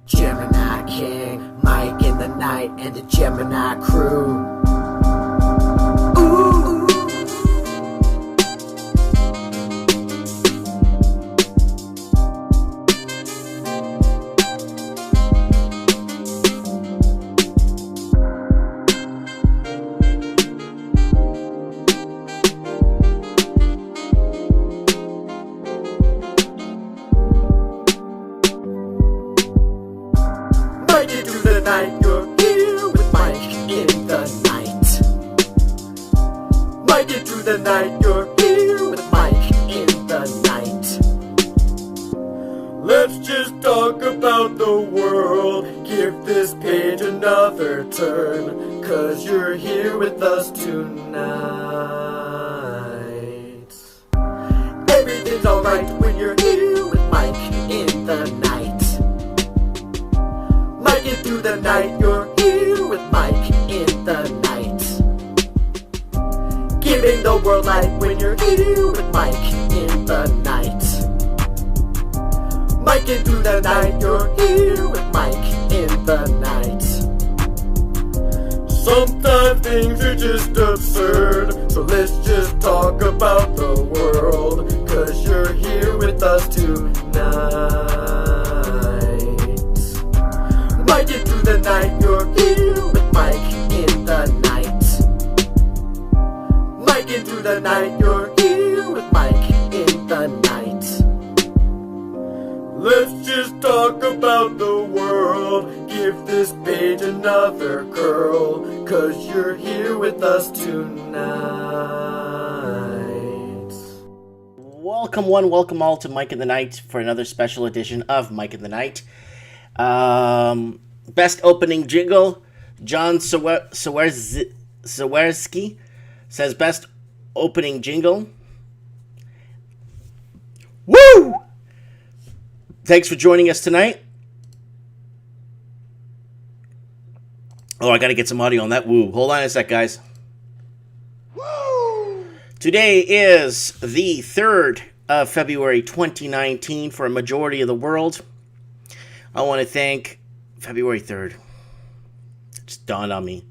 Gemini King, Mike in the night, and the Gemini crew. Ooh. Mike into the night, you're here with Mike in the night. Mike into the night, you're here with Mike in the night. Let's just talk about the world, give this page another turn, 'cause you're here with us tonight. Everything's alright when you're here with Mike in the night. Mike into the night, you're here with Mike in the night. Giving the world light when you're here with Mike in the night. Mike into the night, you're here with Mike in the night. Sometimes things are just absurd, so let's just talk about the world, 'cause you're here with us tonight. Mike into the night, you're here with Mike in the night. Mike into the night, you're here with Mike in the night. Let's just talk about the world, give this page another curl, 'cause you're here with us tonight. Welcome one, welcome all to Mike in the Night for another special edition of Mike in the Night. Best opening jingle, John Sawersky says best opening jingle. Woo! Thanks for joining us tonight. Oh, I gotta get some audio on that woo. Hold on a sec, guys. Woo! Today is the 3rd of February 2019 for a majority of the world. I want to thank February 3rd. It just dawned on me.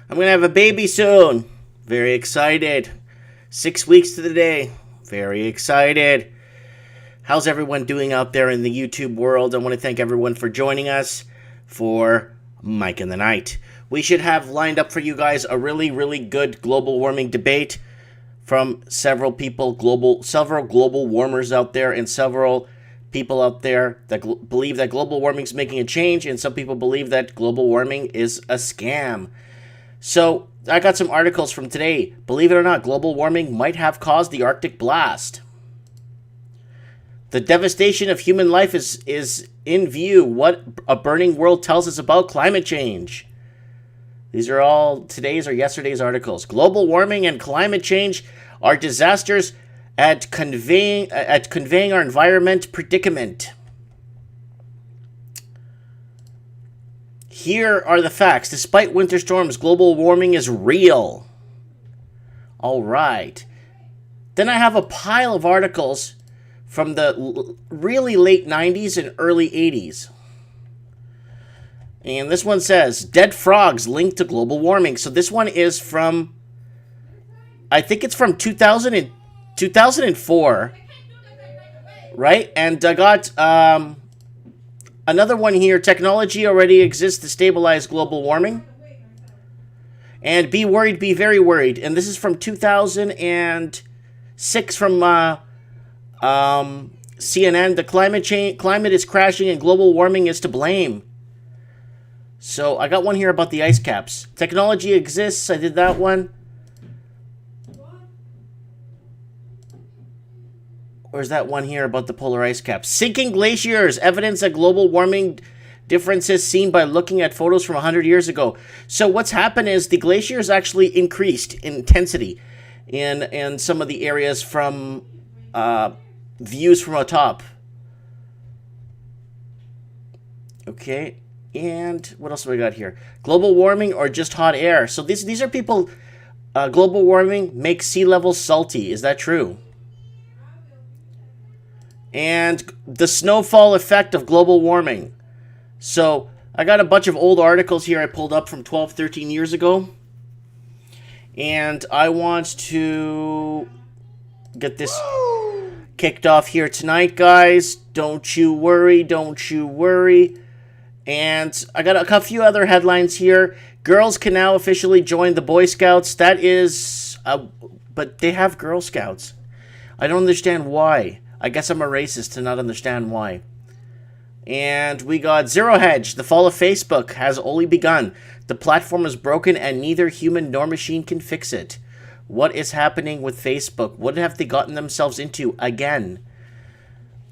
I'm going to have a baby soon. Very excited. 6 weeks to the day. Very excited. How's everyone doing out there in the YouTube world? I want to thank everyone for joining us for Mike in the Night. We should have lined up for you guys a really, really good global warming debate from several global warmers out there, and several people out there that believe that global warming is making a change, and some people believe that global warming is a scam. So I got some articles from today. Believe it or not, global warming might have caused the Arctic blast. The devastation of human life is in view. What a burning world tells us about climate change. These are all today's or yesterday's articles. Global warming and climate change are disasters at conveying our environment predicament. Here are the facts. Despite winter storms, global warming is real. All right. Then I have a pile of articles from the really late 90s and early 80s. And this one says, dead frogs linked to global warming. So this one is from, I think it's from 2004, right? And I got another one here. Technology already exists to stabilize global warming. And be worried, be very worried. And this is from 2006 from CNN. The climate is crashing and global warming is to blame. So I got one here about the ice caps. Technology exists. I did that one. Where's that one here about the polar ice caps? Sinking glaciers. Evidence that global warming differences seen by looking at photos from 100 years ago. So what's happened is the glaciers actually increased in intensity in some of the areas from views from atop. Okay. And what else have we got here? Global warming or just hot air? So these are people. Global warming makes sea levels salty. Is that true? And the snowfall effect of global warming. So I got a bunch of old articles here I pulled up from 12, 13 years ago. And I want to get this kicked off here tonight, guys. Don't you worry, don't you worry. And I got a few other headlines here. Girls can now officially join the Boy Scouts. That is, but they have Girl Scouts. I don't understand why. I guess I'm a racist to not understand why. And we got Zero Hedge. The fall of Facebook has only begun. The platform is broken and neither human nor machine can fix it. What is happening with Facebook? What have they gotten themselves into again?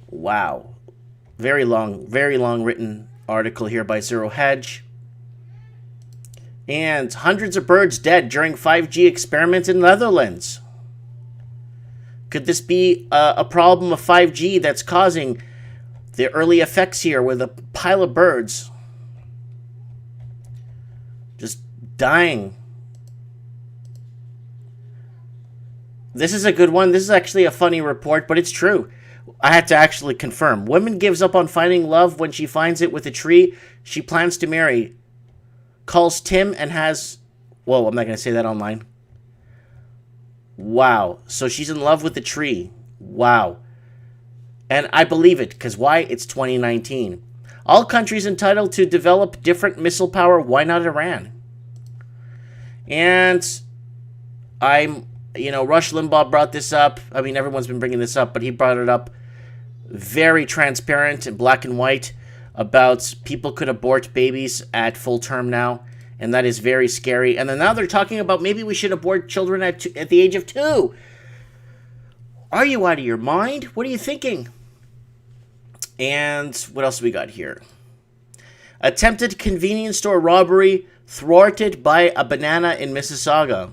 Wow. Very long written article here by Zero Hedge. And hundreds of birds dead during 5G experiments in the Netherlands. Could this be a problem of 5G that's causing the early effects here with a pile of birds just dying? This is a good one. This is actually a funny report, but it's true. I had to actually confirm. Woman gives up on finding love when she finds it with a tree she plans to marry. Calls Tim and has... Whoa, I'm not going to say that online. Wow. So she's in love with the tree. Wow. And I believe it, because why? It's 2019. All countries entitled to develop different missile power. Why not Iran? And Rush Limbaugh brought this up. I mean, everyone's been bringing this up, but he brought it up very transparent and black and white about people could abort babies at full term now, and that is very scary. And then now they're talking about maybe we should abort children at the age of 2. Are you out of your mind? What are you thinking? And what else we got here? Attempted convenience store robbery thwarted by a banana in Mississauga.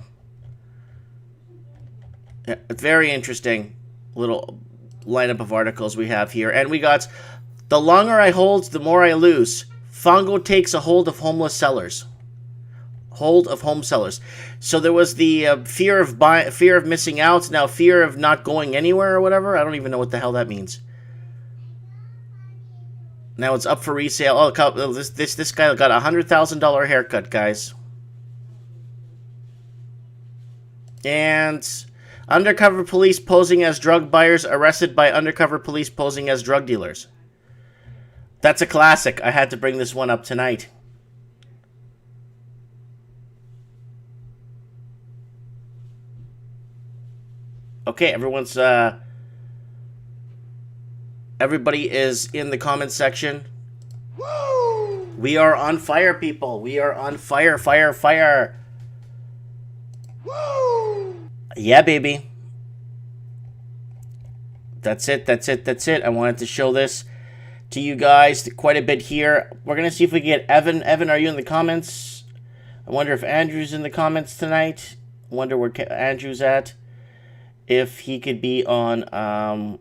Yeah, very interesting little lineup of articles we have here. And we got, the longer I hold, the more I lose. Fongo takes a hold of homeless sellers. Hold of home sellers. So there was the fear of missing out, now fear of not going anywhere or whatever. I don't even know what the hell that means. Now it's up for resale. Oh, this guy got a $100,000 haircut, guys. And undercover police posing as drug buyers arrested by undercover police posing as drug dealers. That's a classic. I had to bring this one up tonight. Okay, everybody is in the comment section. Woo! We are on fire, people. We are on fire, fire, fire. Woo! Yeah, baby. That's it. I wanted to show this to you guys quite a bit here. We're going to see if we can get Evan. Evan, are you in the comments? I wonder if Andrew's in the comments tonight. I wonder where Andrew's at. If he could be on...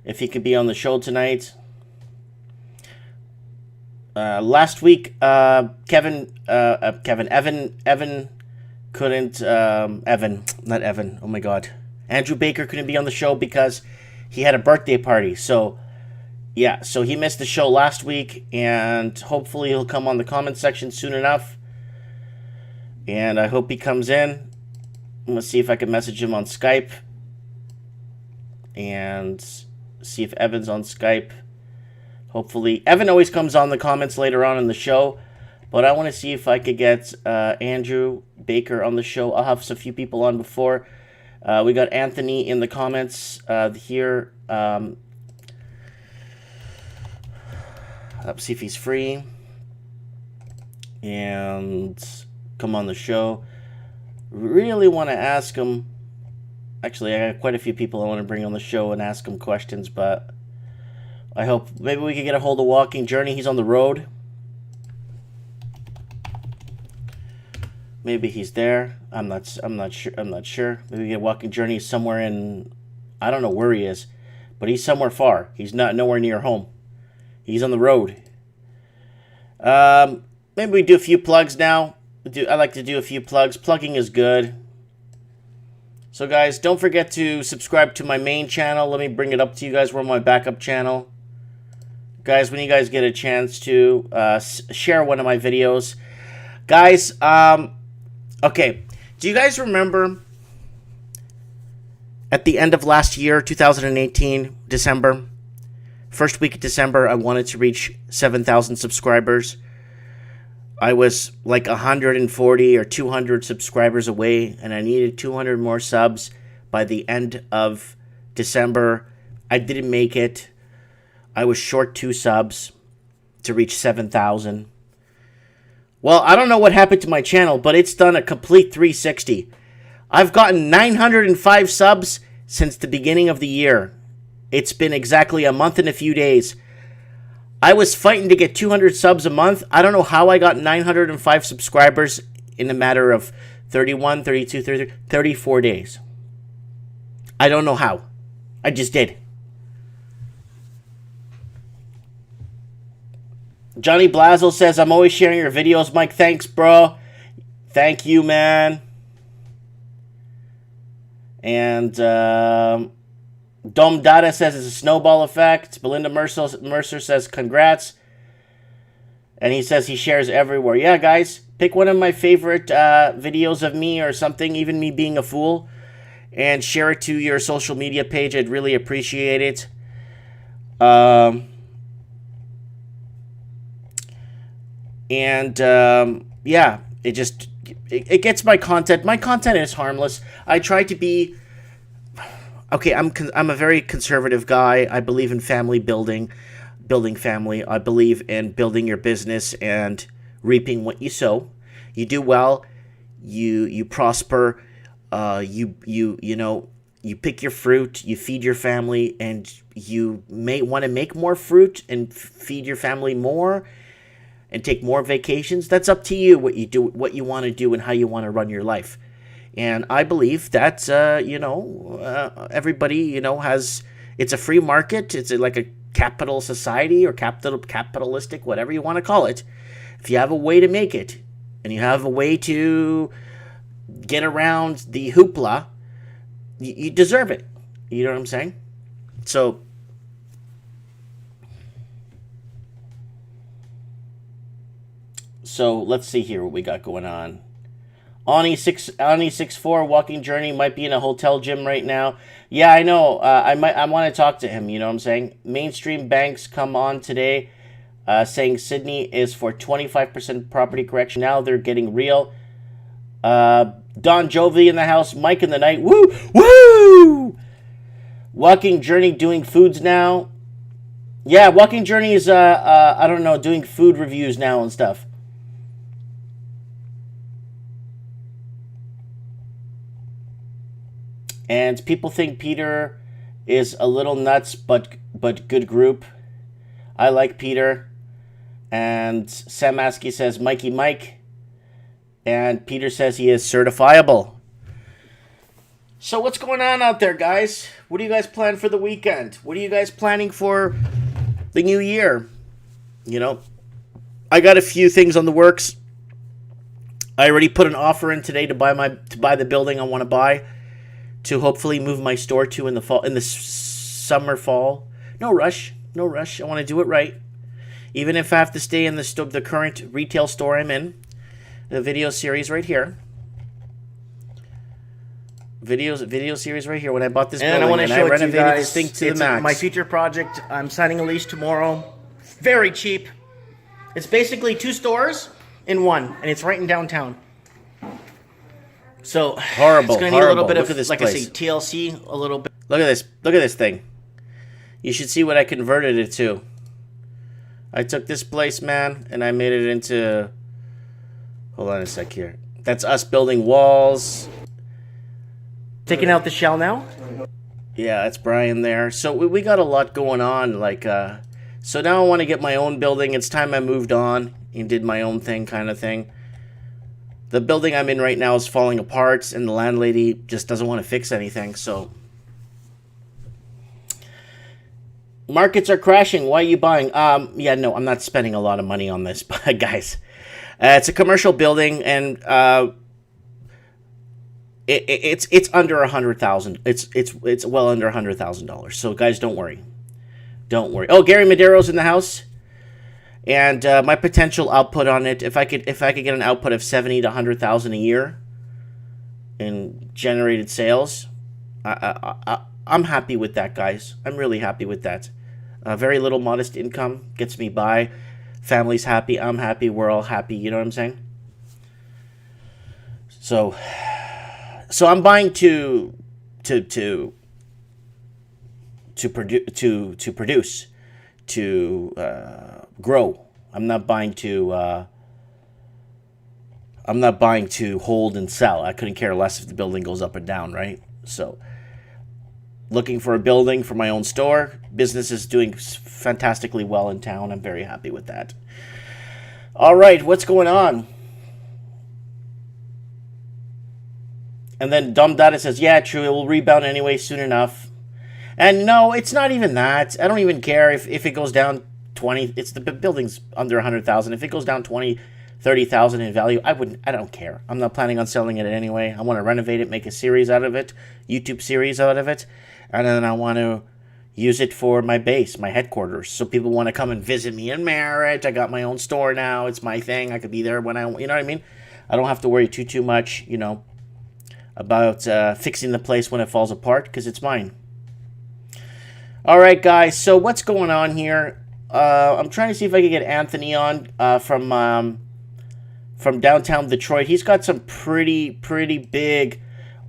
if he could be on the show tonight. Last week, Evan couldn't, not Evan, oh my god. Andrew Baker couldn't be on the show because he had a birthday party. So, yeah, so he missed the show last week, and hopefully he'll come on the comment section soon enough. And I hope he comes in. I'm going to see if I can message him on Skype. And see if Evan's on Skype. Hopefully. Evan always comes on the comments later on in the show. But I want to see if I could get Andrew Baker on the show. I'll have a few people on before. We got Anthony in the comments here. Let's see if he's free. And come on the show. Really want to ask him. Actually, I got quite a few people I want to bring on the show and ask him questions, but I hope maybe we could get a hold of Walking Journey. He's on the road. Maybe he's there. I'm not sure. Maybe we get Walking Journey somewhere in, I don't know where he is, but he's somewhere far. He's not nowhere near home. He's on the road. Maybe we do a few plugs now. I like to do a few plugs. Plugging is good. So guys, don't forget to subscribe to my main channel. Let me bring it up to you guys. We're on my backup channel. Guys, when you guys get a chance to share one of my videos. Guys, okay. Do you guys remember at the end of last year, 2018, December, first week of December, I wanted to reach 7,000 subscribers. I was like 140 or 200 subscribers away, and I needed 200 more subs by the end of December. I didn't make it. I was short 2 subs to reach 7,000. Well, I don't know what happened to my channel, but it's done a complete 360. I've gotten 905 subs since the beginning of the year. It's been exactly a month and a few days. I was fighting to get 200 subs a month. I don't know how I got 905 subscribers in a matter of 31, 32, 33, 34 days. I don't know how. I just did. Johnny Blazel says, I'm always sharing your videos, Mike. Thanks, bro. Thank you, man. And Dom Dada says it's a snowball effect. Belinda Mercer says congrats. And he says he shares everywhere. Yeah, guys, pick one of my favorite videos of me or something, even me being a fool, and share it to your social media page. I'd really appreciate it. Yeah, it gets my content. My content is harmless. I try to be... Okay, I'm a very conservative guy. I believe in family building family. I believe in building your business and reaping what you sow. You do well, you prosper, you pick your fruit, you feed your family, and you may want to make more fruit and feed your family more and take more vacations. That's up to you what you do, what you want to do, and how you want to run your life. And I believe that everybody has. It's a free market. It's like a capital society or capitalistic, whatever you want to call it. If you have a way to make it, and you have a way to get around the hoopla, you deserve it. You know what I'm saying? So let's see here what we got going on. Ani64 walking journey might be in a hotel gym right now. Yeah, I know. I want to talk to him. You know what I'm saying? Mainstream banks come on today, saying Sydney is for 25% property correction. Now they're getting real. Don Jovi in the house. Mike in the night. Woo woo. Walking journey doing foods now. Yeah, walking journey is I don't know, doing food reviews now and stuff. And people think Peter is a little nuts, but good group. I like Peter. And Sam Askey says Mikey Mike. And Peter says he is certifiable. So what's going on out there, guys? What do you guys plan for the weekend? What are you guys planning for the new year? You know, I got a few things on the works. I already put an offer in today to buy the building I want to buy, to hopefully move my store to in the fall, in the summer, fall. No rush. I want to do it right. Even if I have to stay in the current retail store I'm in. The video series right here. Video series right here. When I bought this building, I want to show it to you guys. This thing to the max. My future project. I'm signing a lease tomorrow. Very cheap. It's basically 2 stores in one, and it's right in downtown. So horrible. It's going to need a little bit of, this like place. I say, TLC. A little bit. Look at this. Look at this thing. You should see what I converted it to. I took this place, man, and I made it into... Hold on a sec here. That's us building walls. Taking out the shell now? Yeah, that's Brian there. So we got a lot going on. So now I want to get my own building. It's time I moved on and did my own thing, kind of thing. The building I'm in right now is falling apart, and the landlady just doesn't want to fix anything, so... Markets are crashing. Why are you buying? Yeah, no, I'm not spending a lot of money on this, guys. It's a commercial building, and It's under $100,000. It's well under $100,000. So guys, don't worry. Don't worry. Oh, Gary Madero's in the house, and my potential output on it, if I could get an output of 70 to 100,000 a year in generated sales, I'm happy with that, guys. I'm really happy with that. Very little modest income gets me by. Family's happy. I'm happy. We're all happy. You know what I'm saying? So I'm buying to produce, to grow. I'm not buying to hold and sell. I couldn't care less if the building goes up and down, right? So, looking for a building for my own store. Business is doing fantastically well in town. I'm very happy with that. All right, what's going on? And then Dumb Data says, yeah, true, it will rebound anyway soon enough. And no, it's not even that. I don't even care if it goes down 20. It's the building's under 100,000. If it goes down 20, 30,000 in value, I don't care. I'm not planning on selling it anyway. I want to renovate it, make a series out of it, YouTube series out of it. And then I want to use it for my base, my headquarters. So people want to come and visit me in Merritt. I got my own store now. It's my thing. I could be there when you know what I mean? I don't have to worry too much, about fixing the place when it falls apart, because it's mine. All right, guys. So what's going on here? I'm trying to see if I can get Anthony on from downtown Detroit. He's got some pretty big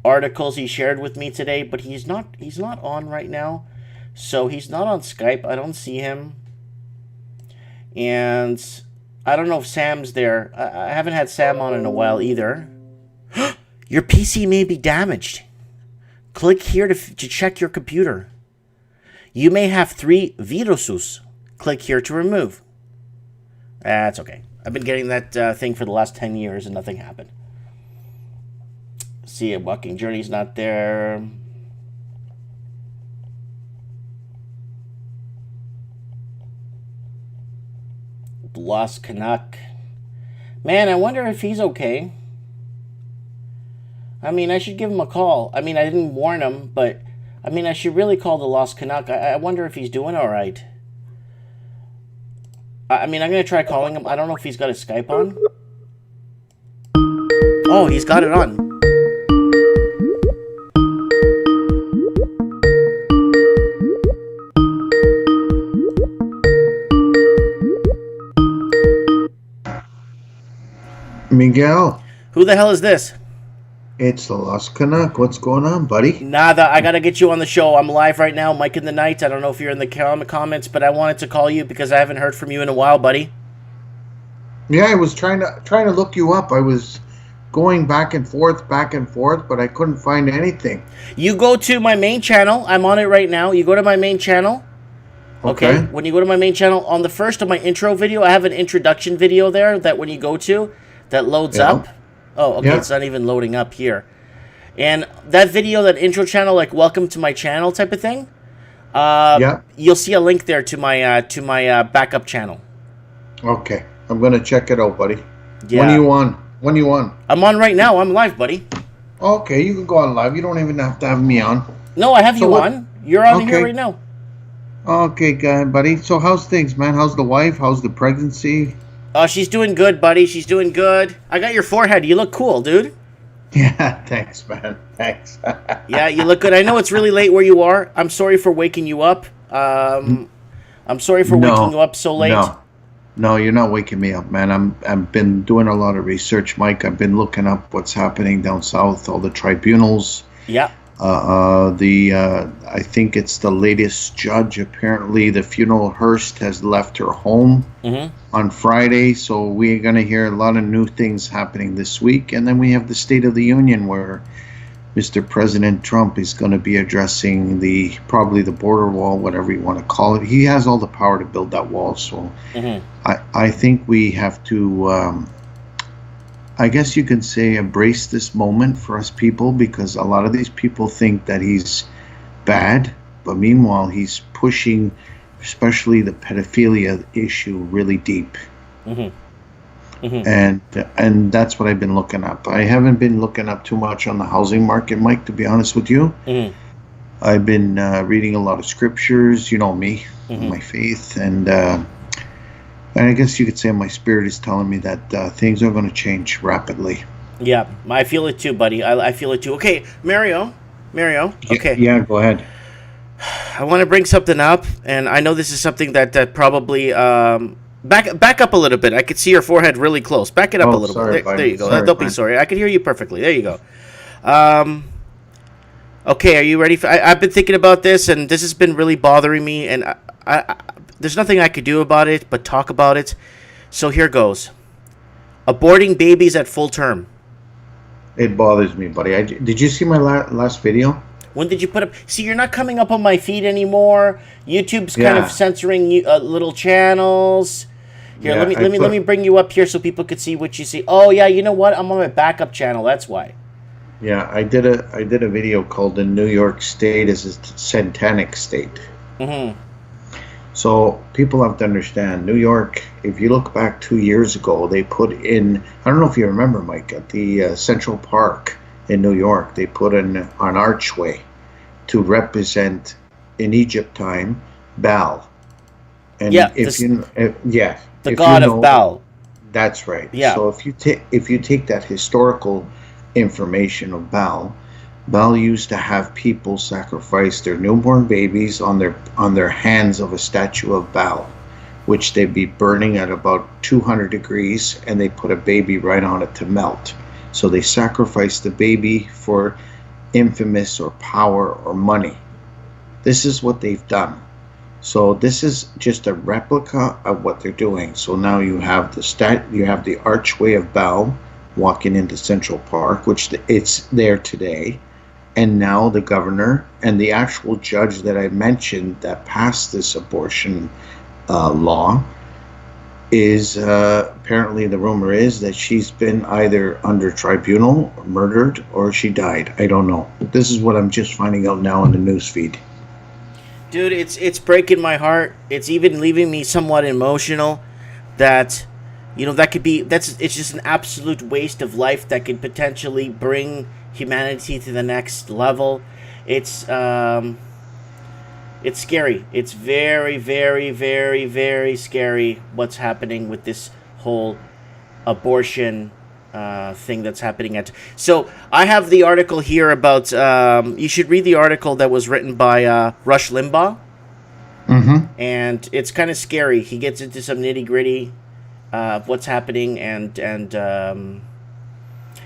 articles he shared with me today, but he's not on right now. So he's not on Skype. I don't see him. And I don't know if Sam's there. I haven't had Sam on in a while either. Your PC may be damaged. Click here to check your computer. You may have 3 viruses. Click here to remove. That's okay. I've been getting that thing for the last 10 years and nothing happened. See, Walking Journey's not there. Lost Canuck. Man, I wonder if he's okay. I mean, I should give him a call. I mean, I didn't warn him, but I mean, I should really call the Lost Canuck. I wonder if he's doing all right. I mean, I'm going to try calling him. I don't know if he's got his Skype on. Oh, he's got it on. Miguel. Who the hell is this? It's the Lost Canuck. What's going on, buddy? Nada. I got to get you on the show. I'm live right now, Mike in the Night. I don't know if you're in the comments, but I wanted to call you because I haven't heard from you in a while, buddy. Yeah, I was trying to look you up. I was going back and forth, but I couldn't find anything. You go to my main channel. I'm on it right now. You go to my main channel. Okay. When you go to my main channel, on the first of my intro video, I have an introduction video there that when you go to, that loads up. Oh, okay, It's not even loading up here. And that video, that intro channel, like welcome to my channel type of thing, you'll see a link there to my backup channel. Okay, I'm going to check it out, buddy. Yeah. When you on? I'm on right now. I'm live, buddy. Okay, you can go on live. You don't even have to have me on. No, I have you on. You're on here right now. Okay, buddy. So how's things, man? How's the wife? How's the pregnancy? She's doing good, buddy. She's doing good. I got your forehead. You look cool, dude. Yeah, thanks, man. Thanks. Yeah, you look good. I know it's really late where you are. I'm sorry for waking you up. I'm sorry for waking you up so late. No, you're not waking me up, man. I've been doing a lot of research, Mike. I've been looking up what's happening down south, all the tribunals. Yeah. I think it's the latest judge. Apparently, the funeral hearse has left her home on Friday, so we're going to hear a lot of new things happening this week. And then we have the State of the Union, where Mr. President Trump is going to be addressing probably the border wall, whatever you want to call it. He has all the power to build that wall, so I think we have to. I guess you can say embrace this moment for us people, because a lot of these people think that he's bad, but meanwhile he's pushing especially the pedophilia issue really deep. and that's what I've been looking up. I haven't been looking up too much on the housing market, Mike, to be honest with you. I've been reading a lot of scriptures, you know me, my faith, and I guess you could say my spirit is telling me that things are going to change rapidly. Yeah, I feel it too, buddy. I feel it too. Okay, Mario. Okay. Yeah, go ahead. I want to bring something up, and I know this is something that probably back up a little bit. I could see your forehead really close. Back it up a little bit. There you go. Sorry, Don't be sorry. I can hear you perfectly. There you go. Okay, are you ready? I've been thinking about this, and this has been really bothering me, and I there's nothing I could do about it but talk about it. So here goes. Aborting babies at full term. It bothers me, buddy. Did you see my last video? When did you put up? See, you're not coming up on my feed anymore. YouTube's kind of censoring you, little channels. Here, let me bring you up here so people could see what you see. Oh yeah, you know what? I'm on my backup channel. That's why. Yeah, I did a video called "The New York State is a Satanic State." So people have to understand, New York, if you look back 2 years ago, they put in, I don't know if you remember, Mike, at the Central Park in New York, they put in an archway to represent, in Egypt time, Baal. And the god of Baal. That's right. Yeah. So if you take that historical information of Baal used to have people sacrifice their newborn babies on their hands of a statue of Baal, which they'd be burning at about 200 degrees, and they put a baby right on it to melt. So they sacrificed the baby for infamous or power or money. This is what they've done. So this is just a replica of what they're doing. So now you have the archway of Baal walking into Central Park, which it's there today. And now the governor and the actual judge that I mentioned that passed this abortion law is apparently, the rumor is that she's been either under tribunal, or murdered, or she died. I don't know. This is what I'm just finding out now in the news feed. Dude, it's breaking my heart. It's even leaving me somewhat emotional that, you know, it's just an absolute waste of life that could potentially bring humanity to the next level. It's scary. It's very, very, very, very scary what's happening with this whole abortion thing that's happening. So I have the article here about, you should read the article that was written by Rush Limbaugh. And it's kind of scary. He gets into some nitty gritty of what's happening, and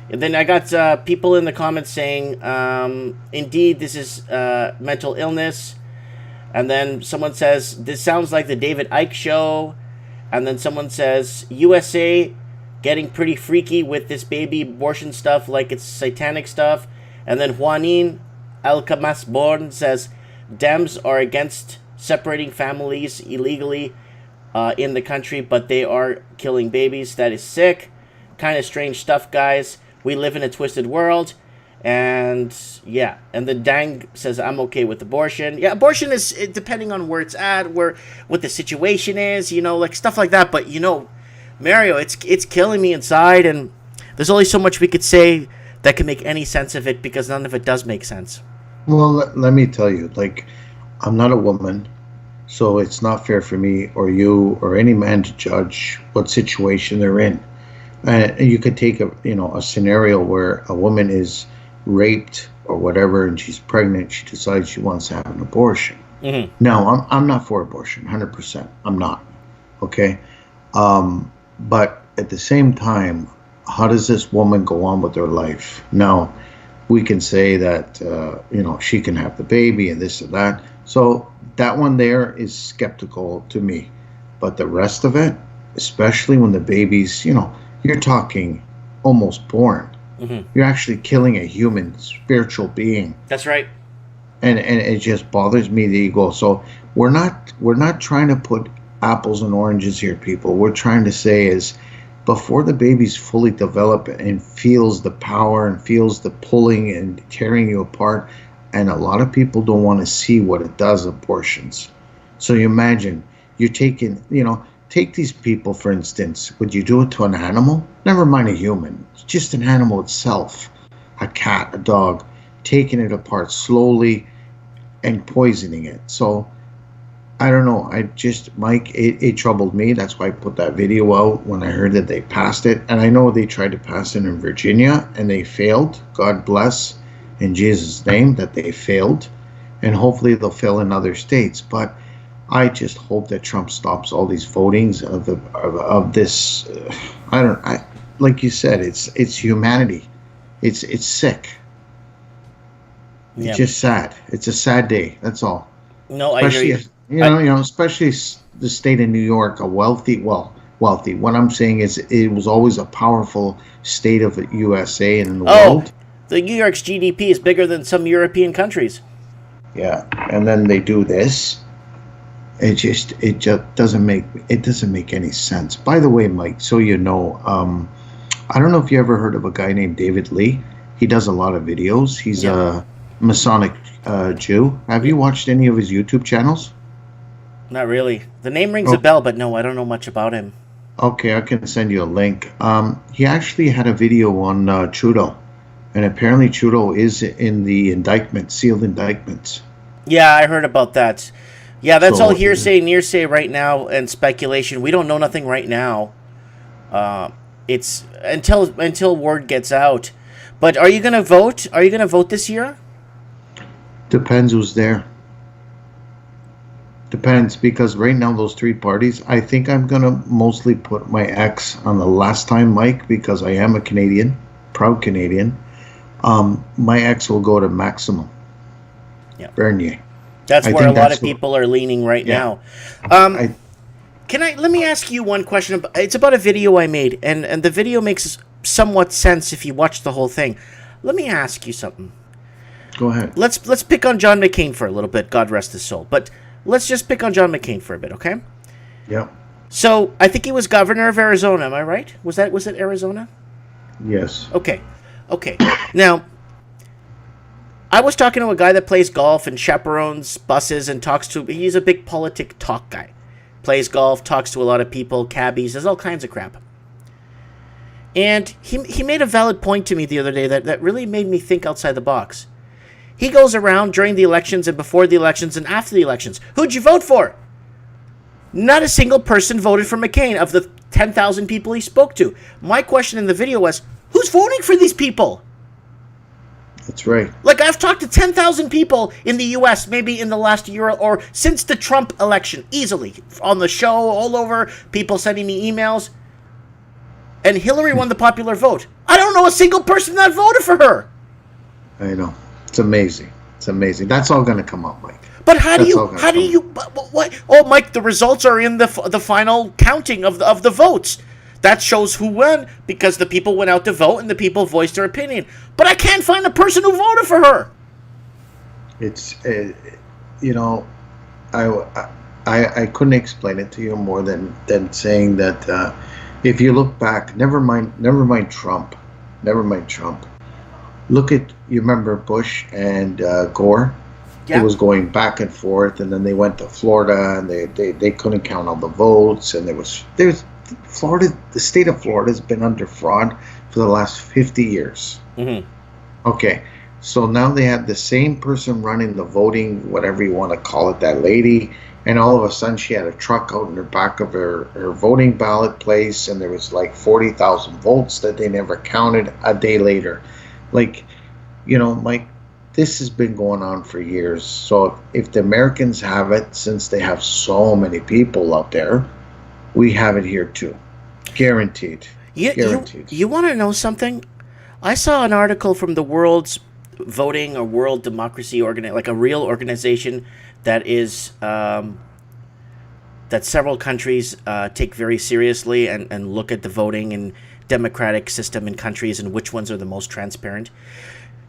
then I got people in the comments saying, indeed, this is mental illness. And then someone says, this sounds like the David Icke show. And then someone says, USA getting pretty freaky with this baby abortion stuff like it's satanic stuff. And then Juanin Alcamasborn says, Dems are against separating families illegally in the country, but they are killing babies. That is sick. Kind of strange stuff, guys. We live in a twisted world. And yeah, and the Dang says, I'm okay with abortion. Yeah, abortion is depending on where it's at, what the situation is, you know, like stuff like that. But you know, Mario, it's killing me inside, and there's only so much we could say that can make any sense of it, because none of it does make sense. Well, let me tell you, like, I'm not a woman, so it's not fair for me or you or any man to judge what situation they're in. You could take a scenario where a woman is raped or whatever, and she's pregnant. She decides she wants to have an abortion. No, I'm not for abortion, 100%. I'm not. Okay, but at the same time, how does this woman go on with her life? Now, we can say that she can have the baby and this and that. So that one there is skeptical to me. But the rest of it, especially when the baby's, you're talking almost born. You're actually killing a human spiritual being. That's right. And it just bothers me that you go. So we're not trying to put apples and oranges here, people. We're trying to say is, before the baby's fully developed and feels the power and feels the pulling and tearing you apart, and a lot of people don't want to see what it does, abortions. So you imagine, you're taking, take these people, for instance. Would you do it to an animal? Never mind a human. It's just an animal itself. A cat, a dog, taking it apart slowly and poisoning it. So, I don't know. Mike, it troubled me. That's why I put that video out when I heard that they passed it. And I know they tried to pass it in Virginia and they failed. God bless in Jesus' name that they failed. And hopefully they'll fail in other states. But I just hope that Trump stops all these votings of this. Like you said, it's humanity. It's sick. It's just sad. It's a sad day. That's all. No, I hear you. Especially the state of New York, wealthy. What I'm saying is, it was always a powerful state of the USA and in the world. The New York's GDP is bigger than some European countries. Yeah, and then they do this. It just doesn't make any sense. By the way, Mike, so you know, I don't know if you ever heard of a guy named David Lee. He does a lot of videos. He's a Masonic Jew. Have you watched any of his YouTube channels? Not really. The name rings a bell, but no, I don't know much about him. Okay, I can send you a link. He actually had a video on Trudeau, and apparently Trudeau is in the sealed indictments. Yeah, I heard about that. Yeah, that's all hearsay right now, and speculation. We don't know nothing right now. It's until word gets out. But are you going to vote? Are you going to vote this year? Depends who's there. Depends, because right now those three parties, I think I'm going to mostly put my X on the last time, Mike, because I am a Canadian, proud Canadian. My X will go to Maximum. Yeah. Bernier. That's where a lot of people are leaning right now. Let me ask you one question. It's about a video I made, and the video makes somewhat sense if you watch the whole thing. Let me ask you something. Go ahead. Let's pick on John McCain for a little bit. God rest his soul. But let's just pick on John McCain for a bit, okay? Yeah. So I think he was governor of Arizona. Am I right? Was it Arizona? Yes. Okay. Now, I was talking to a guy that plays golf and chaperones buses and he's a big politic talk guy. Plays golf, talks to a lot of people, cabbies, does all kinds of crap. And he made a valid point to me the other day that really made me think outside the box. He goes around during the elections and before the elections and after the elections. Who'd you vote for? Not a single person voted for McCain of the 10,000 people he spoke to. My question in the video was, who's voting for these people? That's right. Like, I've talked to 10,000 people in the U.S. maybe in the last year or since the Trump election, easily. On the show, all over, people sending me emails. And Hillary won the popular vote. I don't know a single person that voted for her. I know. It's amazing. It's amazing. That's all going to come up, Mike. But how do you, what? Oh, Mike, the results are in the final counting of the votes. That shows who won because the people went out to vote and the people voiced their opinion. But I can't find a person who voted for her. It's, I couldn't explain it to you more than saying that if you look back, never mind Trump. Look at, you remember Bush and Gore? Yeah. It was going back and forth, and then they went to Florida, and they couldn't count all the votes, and there's Florida. The state of Florida has been under fraud for the last 50 years. Mm-hmm. Okay, so now they had the same person running the voting, whatever you want to call it, that lady, and all of a sudden she had a truck out in the back of her voting ballot place, and there was like 40,000 votes that they never counted a day later. Like, Mike, this has been going on for years. So if the Americans have it, since they have so many people out there, we have it here too. Guaranteed. Guaranteed. You want to know something? I saw an article from the World's Voting or World Democracy like a real organization that is that several countries take very seriously and look at the voting and democratic system in countries and which ones are the most transparent.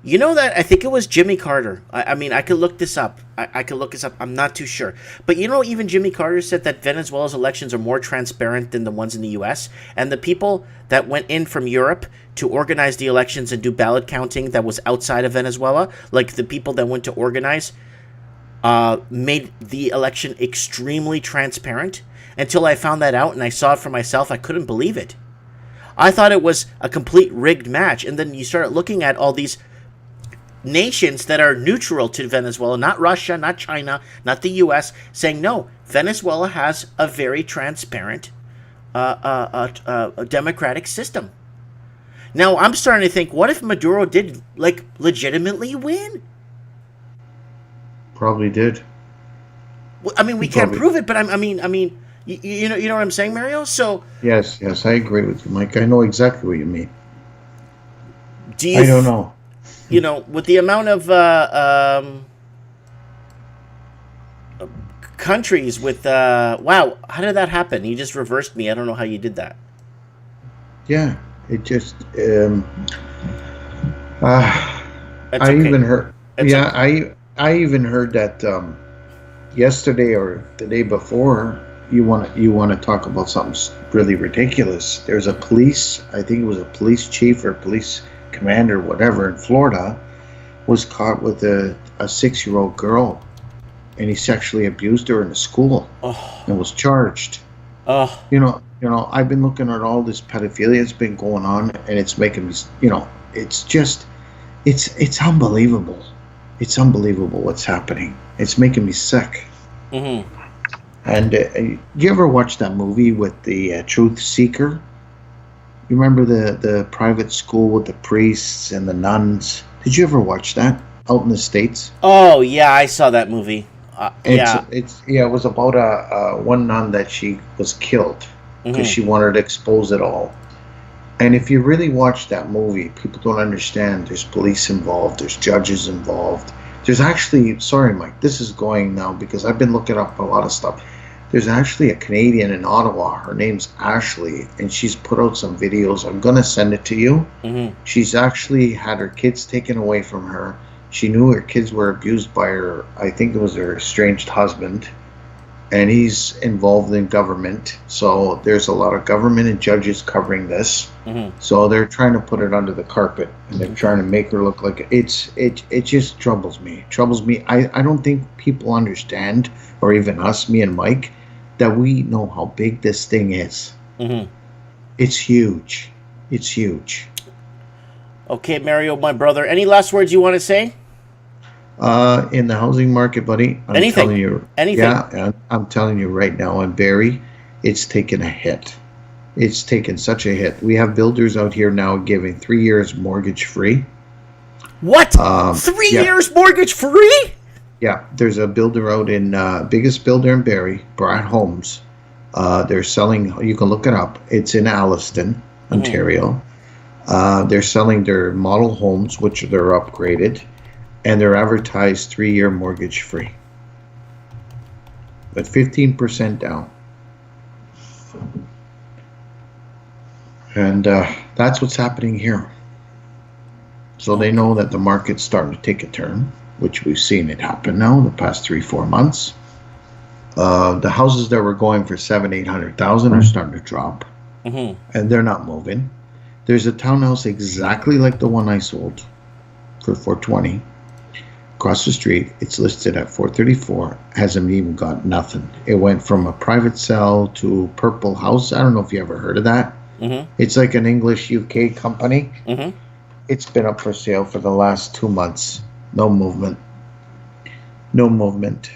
You know that I think it was Jimmy Carter. I mean, I could look this up. I could look this up. I'm not too sure. But even Jimmy Carter said that Venezuela's elections are more transparent than the ones in the U.S. And the people that went in from Europe to organize the elections and do ballot counting that was outside of Venezuela, like the people that went to organize, made the election extremely transparent. Until I found that out and I saw it for myself, I couldn't believe it. I thought it was a complete rigged match. And then you start looking at all these nations that are neutral to Venezuela, not Russia, not China, not the U.S., saying, no, Venezuela has a very transparent democratic system. Now, I'm starting to think, what if Maduro did, like, legitimately win? Probably did. Well, I mean, we can't prove it, but I mean, you know what I'm saying, Mario? So Yes, I agree with you, Mike. I know exactly what you mean. I don't know. You know, with the amount of countries with wow, how did that happen? You just reversed me. I don't know how you did that. Yeah, it just That's I okay. even heard. It's yeah, okay. I even heard that yesterday or the day before. You want to talk about something really ridiculous? There's a police. I think it was a police chief or police commander, whatever, in Florida, was caught with a 6-year-old girl, and he sexually abused her in a school and was charged. You know, I've been looking at all this pedophilia that's been going on, and it's making me, it's just, it's unbelievable. It's unbelievable what's happening. It's making me sick. Mm-hmm. And you ever watch that movie with the Truth Seeker? You remember the private school with the priests and the nuns? Did you ever watch that out in the States? Oh yeah, I saw that movie. It was about a one nun that she was killed because she wanted to expose it all. And if you really watch that movie, people don't understand. There's police involved. There's judges involved. There's actually, sorry, Mike, this is going now because I've been looking up a lot of stuff. There's actually a Canadian in Ottawa. Her name's Ashley, and she's put out some videos. I'm going to send it to you. Mm-hmm. She's actually had her kids taken away from her. She knew her kids were abused by her, I think it was her estranged husband, and he's involved in government. So there's a lot of government and judges covering this. Mm-hmm. So they're trying to put it under the carpet, and they're trying to make her look like it just troubles me. I don't think people understand, or even us, me and Mike, that we know how big this thing is. Mm-hmm. It's huge. It's huge. Okay, Mario, my brother. Any last words you want to say? In the housing market, buddy, anything. Telling you, anything. Yeah, I'm telling you right now, in Barrie, it's taken a hit. It's taken such a hit. We have builders out here now giving 3 years mortgage free. What? 3 years mortgage free? Yeah, there's a builder out in biggest builder in Barrie, Brat Homes. They're selling. You can look it up. It's in Alliston, Ontario. They're selling their model homes, which they're upgraded, and they're advertised 3-year mortgage free, but 15% down. And that's what's happening here. So they know that the market's starting to take a turn, which we've seen it happen now the past 3-4 months. The houses that were going for $700,000-800,000 are starting to drop, and they're not moving. There's a townhouse exactly like the one I sold for $420 across the street. It's listed at $434. Hasn't even got nothing. It went from a private sale to Purple House. I don't know if you ever heard of that. Mm-hmm. It's like an English UK company. Mm-hmm. It's been up for sale for the last 2 months. No movement. No movement.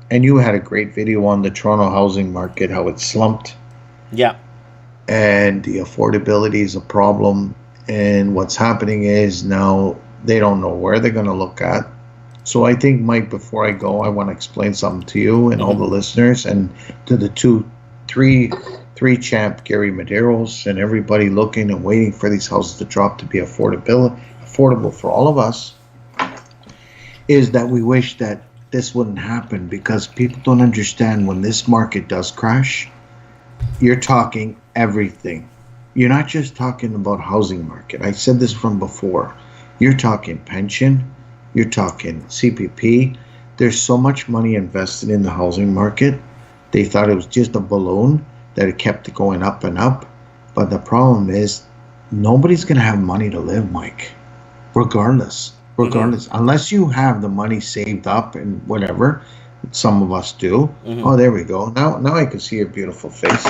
And you had a great video on the Toronto housing market, how it slumped. Yeah. And the affordability is a problem. And what's happening is now they don't know where they're going to look at. So I think, Mike, before I go, I want to explain something to you and all the listeners and to the three champ Gary Medeiros and everybody looking and waiting for these houses to drop to be affordable for all of us, is that we wish that this wouldn't happen, because people don't understand when this market does crash, you're talking everything. You're not just talking about housing market. I said this from before. You're talking pension. You're talking CPP. There's so much money invested in the housing market. They thought it was just a balloon, that it kept going up and up. But the problem is nobody's going to have money to live, Mike, regardless. Unless you have the money saved up and whatever, Some of us do. Oh, there we go. Now I can see your beautiful face.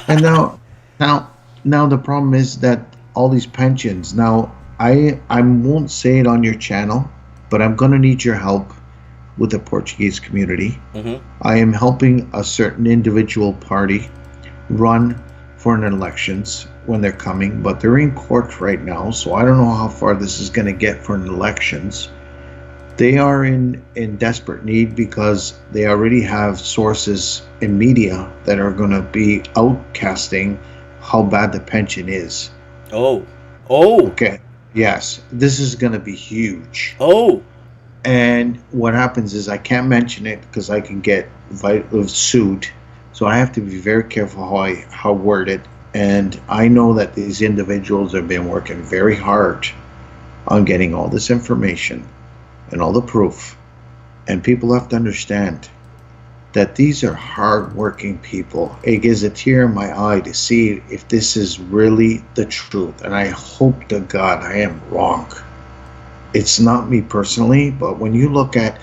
And now the problem is that all these pensions. Now I won't say it on your channel, but I'm gonna need your help with the Portuguese community. I am helping a certain individual party run for an elections when they're coming, but they're in court right now, so I don't know how far this is gonna get for an elections. They are in desperate need because they already have sources in media that are going to be outcasting how bad the pension is. Oh. Okay. Yes. This is going to be huge. Oh. And what happens is I can't mention it because I can get sued. So I have to be very careful how I word it. And I know that these individuals have been working very hard on getting all this information and all the proof. And people have to understand that these are hard-working people. It gives a tear in my eye to see if this is really the truth. And I hope to God I am wrong. It's not me personally, but when you look at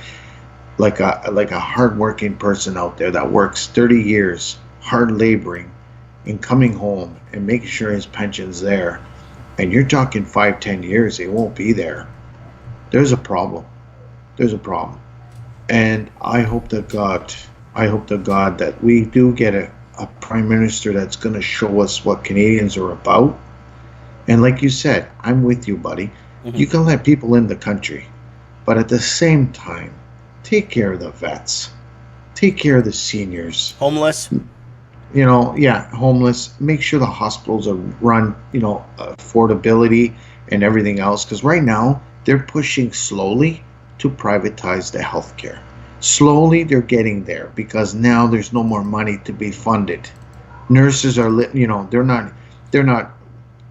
like a hard-working person out there that works 30 years, hard laboring, and coming home and making sure his pension's there, and you're talking 5-10 years, it won't be there. There's a problem. There's a problem. And I hope to God that we do get a prime minister that's going to show us what Canadians are about. And like you said, I'm with you, buddy. You can let people in the country, but at the same time, take care of the vets. Take care of the seniors. Homeless. Homeless. Make sure the hospitals are run, affordability and everything else. Because right now, they're pushing slowly to privatize the healthcare. Slowly, they're getting there because now there's no more money to be funded. Nurses are, they're not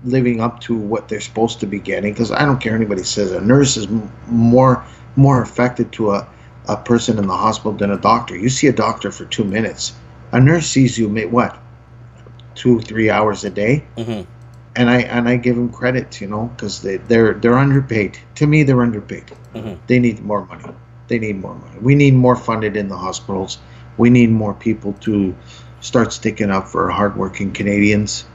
living up to what they're supposed to be getting. Because I don't care anybody says a nurse is more affected to a person in the hospital than a doctor. You see a doctor for 2 minutes. A nurse sees you, 2-3 hours a day. And I give them credit, because they're underpaid. To me, they're underpaid. They need more money. We need more funded in the hospitals. We need more people to start sticking up for hardworking Canadians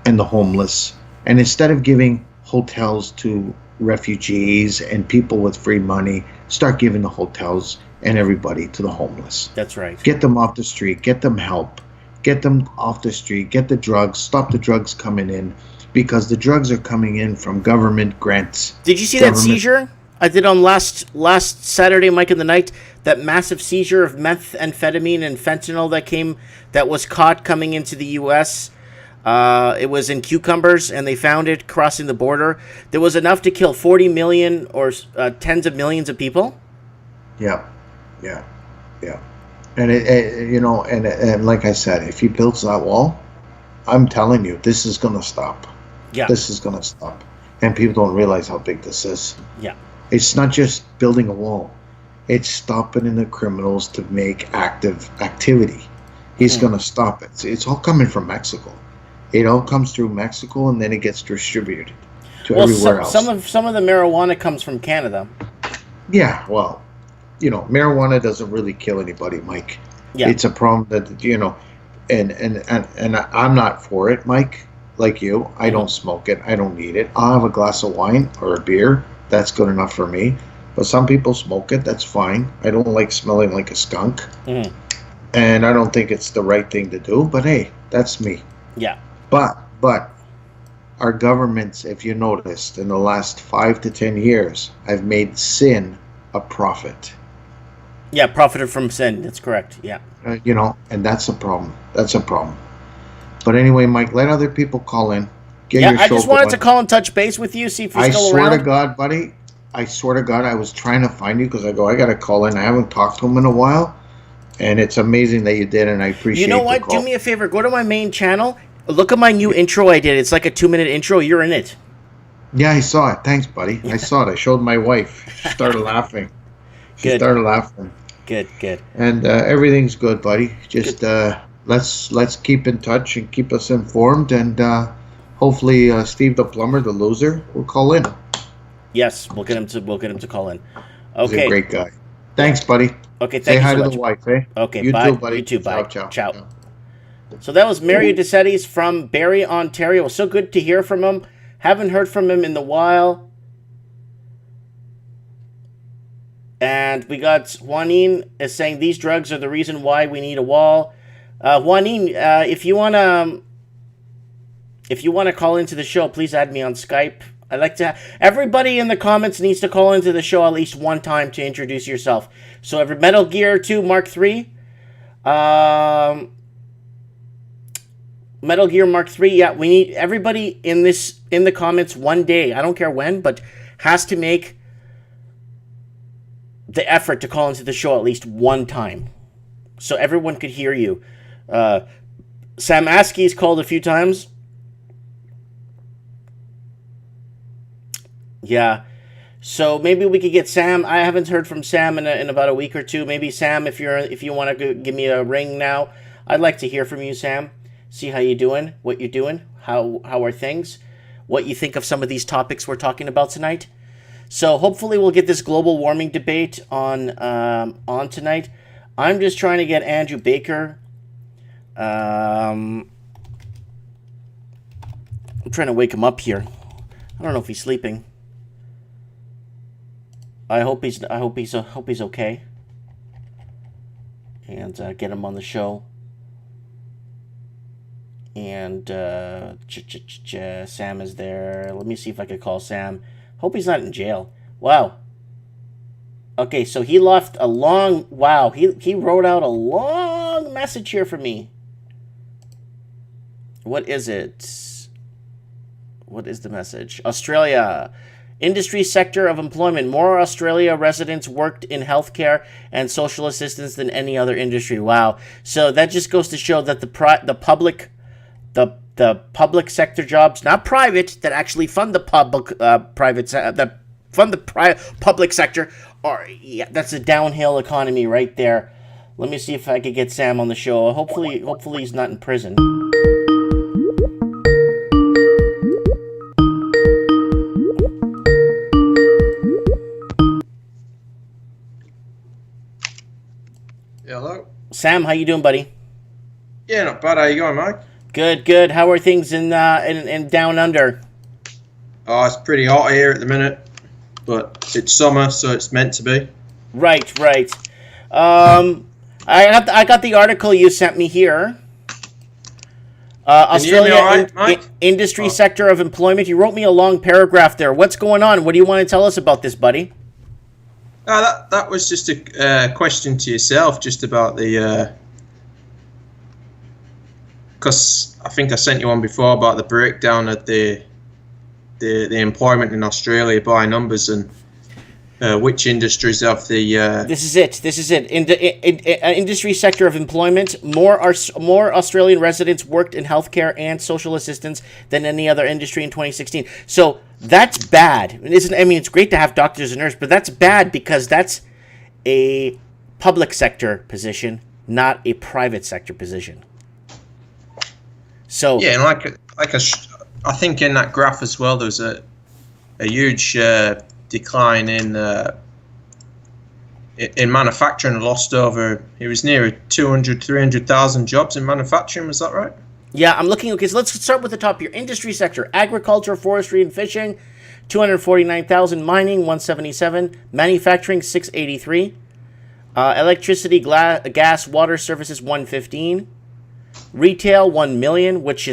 and the homeless. And instead of giving hotels to refugees and people with free money, start giving the hotels and everybody to the homeless. That's right. Get them off the street. Get them help. Get them off the street. Get the drugs. Stop the drugs coming in. Because the drugs are coming in from government grants. Did you see that seizure I did on last Saturday, Mike in the Night? That massive seizure of methamphetamine and fentanyl that was caught coming into the U.S. It was in cucumbers, and they found it crossing the border. There was enough to kill 40 million or tens of millions of people. Yeah. And and like I said, if he builds that wall, I'm telling you, this is going to stop. Yeah. This is going to stop. And people don't realize how big this is. Yeah. It's not just building a wall. It's stopping the criminals to make active activity. He's going to stop it. It's all coming from Mexico. It all comes through Mexico, and then it gets distributed to everywhere else. Some of the marijuana comes from Canada. Yeah, well, marijuana doesn't really kill anybody, Mike. Yeah. It's a problem that, and I'm not for it, Mike. Like you, I don't smoke it. I don't need it. I'll have a glass of wine or a beer. That's good enough for me. But some people smoke it. That's fine. I don't like smelling like a skunk. And I don't think it's the right thing to do. But hey, that's me. Yeah. But our governments, if you noticed, in the last 5 to 10 years, have made sin a profit. Yeah, profited from sin. That's correct. Yeah. And that's a problem. That's a problem. But anyway, Mike, let other people call in. I just wanted to call and touch base with you, see if you're still around. I swear to God, buddy, I was trying to find you because I got to call in. I haven't talked to him in a while. And it's amazing that you did, and I appreciate it. You know what? Do me a favor. Go to my main channel. Look at my new intro I did. It's like a 2-minute intro. You're in it. Yeah, I saw it. Thanks, buddy. I saw it. I showed my wife. She started laughing. Started laughing. Good. And everything's good, buddy. Just let's keep in touch and keep us informed, and hopefully Steve the plumber, the loser, will call in. Yes, we'll get him to call in. Okay. He's a great guy. Thanks, buddy. Okay, thank Say you hi so to much. the wife, eh? Okay, You bye. too, buddy. You too, bye. Ciao, Ciao. ciao. So that was Mario DeSettis from Barrie, Ontario. It was so good to hear from him. Haven't heard from him in a while. And we got Juanin is saying these drugs are the reason why we need a wall. Juanin, if you wanna call into the show, please add me on Skype. I'd like to. Everybody in the comments needs to call into the show at least one time to introduce yourself. So every Metal Gear 2 Mark III, Metal Gear Mark III. Yeah, we need everybody in the comments one day. I don't care when, but has to make the effort to call into the show at least one time, so everyone could hear you. Sam Askey's called a few times. Yeah, so maybe we could get Sam. I haven't heard from Sam in about a week or two. Maybe Sam, if you want to give me a ring now, I'd like to hear from you, Sam. See how you doing, what you're doing, how are things, what you think of some of these topics we're talking about tonight. So hopefully we'll get this global warming debate on tonight. I'm just trying to get Andrew Baker. I'm trying to wake him up here. I don't know if he's sleeping. I hope he's okay. And get him on the show. And Sam is there. Let me see if I could call Sam. Hope he's not in jail. Wow. Okay, so he left a long... Wow, he wrote out a long message here for me. What is it? What is the message? Australia. Industry sector of employment. More Australia residents worked in healthcare and social assistance than any other industry. Wow. So that just goes to show that the public sector jobs, not private, that actually fund the public public sector, that's a downhill economy right there. Let me see if I could get Sam on the show. Hopefully he's not in prison. Hello. Sam, how you doing, buddy? Yeah, not bad. How you going, Mike? Good. How are things in down under? Oh, it's pretty hot here at the minute, but it's summer, so it's meant to be. Right. I got the article you sent me here. Australia all right, Mike? Industry sector of employment. You wrote me a long paragraph there. What's going on? What do you want to tell us about this, buddy? That was just a question to yourself, just about the. Because I think I sent you one before about the breakdown of the employment in Australia by numbers and which industries have the. This is it. Industry sector of employment. More Australian residents worked in healthcare and social assistance than any other industry in 2016. So that's bad. It's great to have doctors and nurses, but that's bad because that's a public sector position, not a private sector position. So yeah, and I think in that graph as well, there's a huge decline in manufacturing. Lost over, it was near 300,000 jobs in manufacturing. Was that right? Yeah, I'm looking. Okay, so let's start with the top here. Industry sector: agriculture, forestry, and fishing, 249,000. Mining, 177. Manufacturing, 683. Electricity, gas, water services, 115. Retail, 1 million, which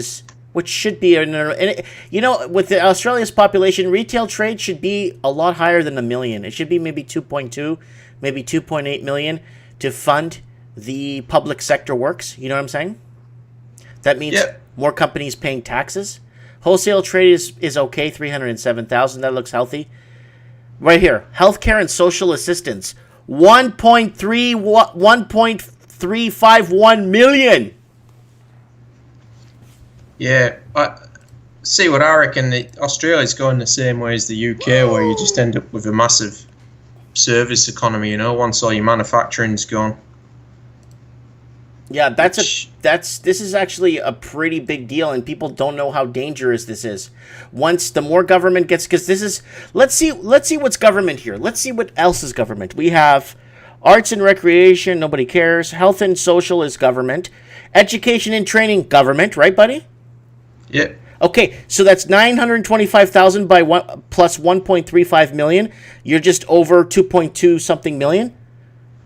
should be with the Australia's population, retail trade should be a lot higher than 1 million. It should be maybe 2.2, maybe 2.8 million to fund the public sector works. You know what I'm saying? That means more companies paying taxes. Wholesale trade is okay, 307,000. That looks healthy. Right here, healthcare and social assistance, 1.351 million. Yeah, see what I reckon. Australia's going the same way as the UK, where you just end up with a massive service economy. Once all your manufacturing's gone. Yeah, this is actually a pretty big deal, and people don't know how dangerous this is. Once the more government gets, because this is let's see what's government here. Let's see what else is government. We have Arts and recreation, nobody cares. Health and social is government. Education and training, government, right, buddy? Yeah. Okay, so that's 925,000 by one plus 1.35 million. You're just over 2.2 something million.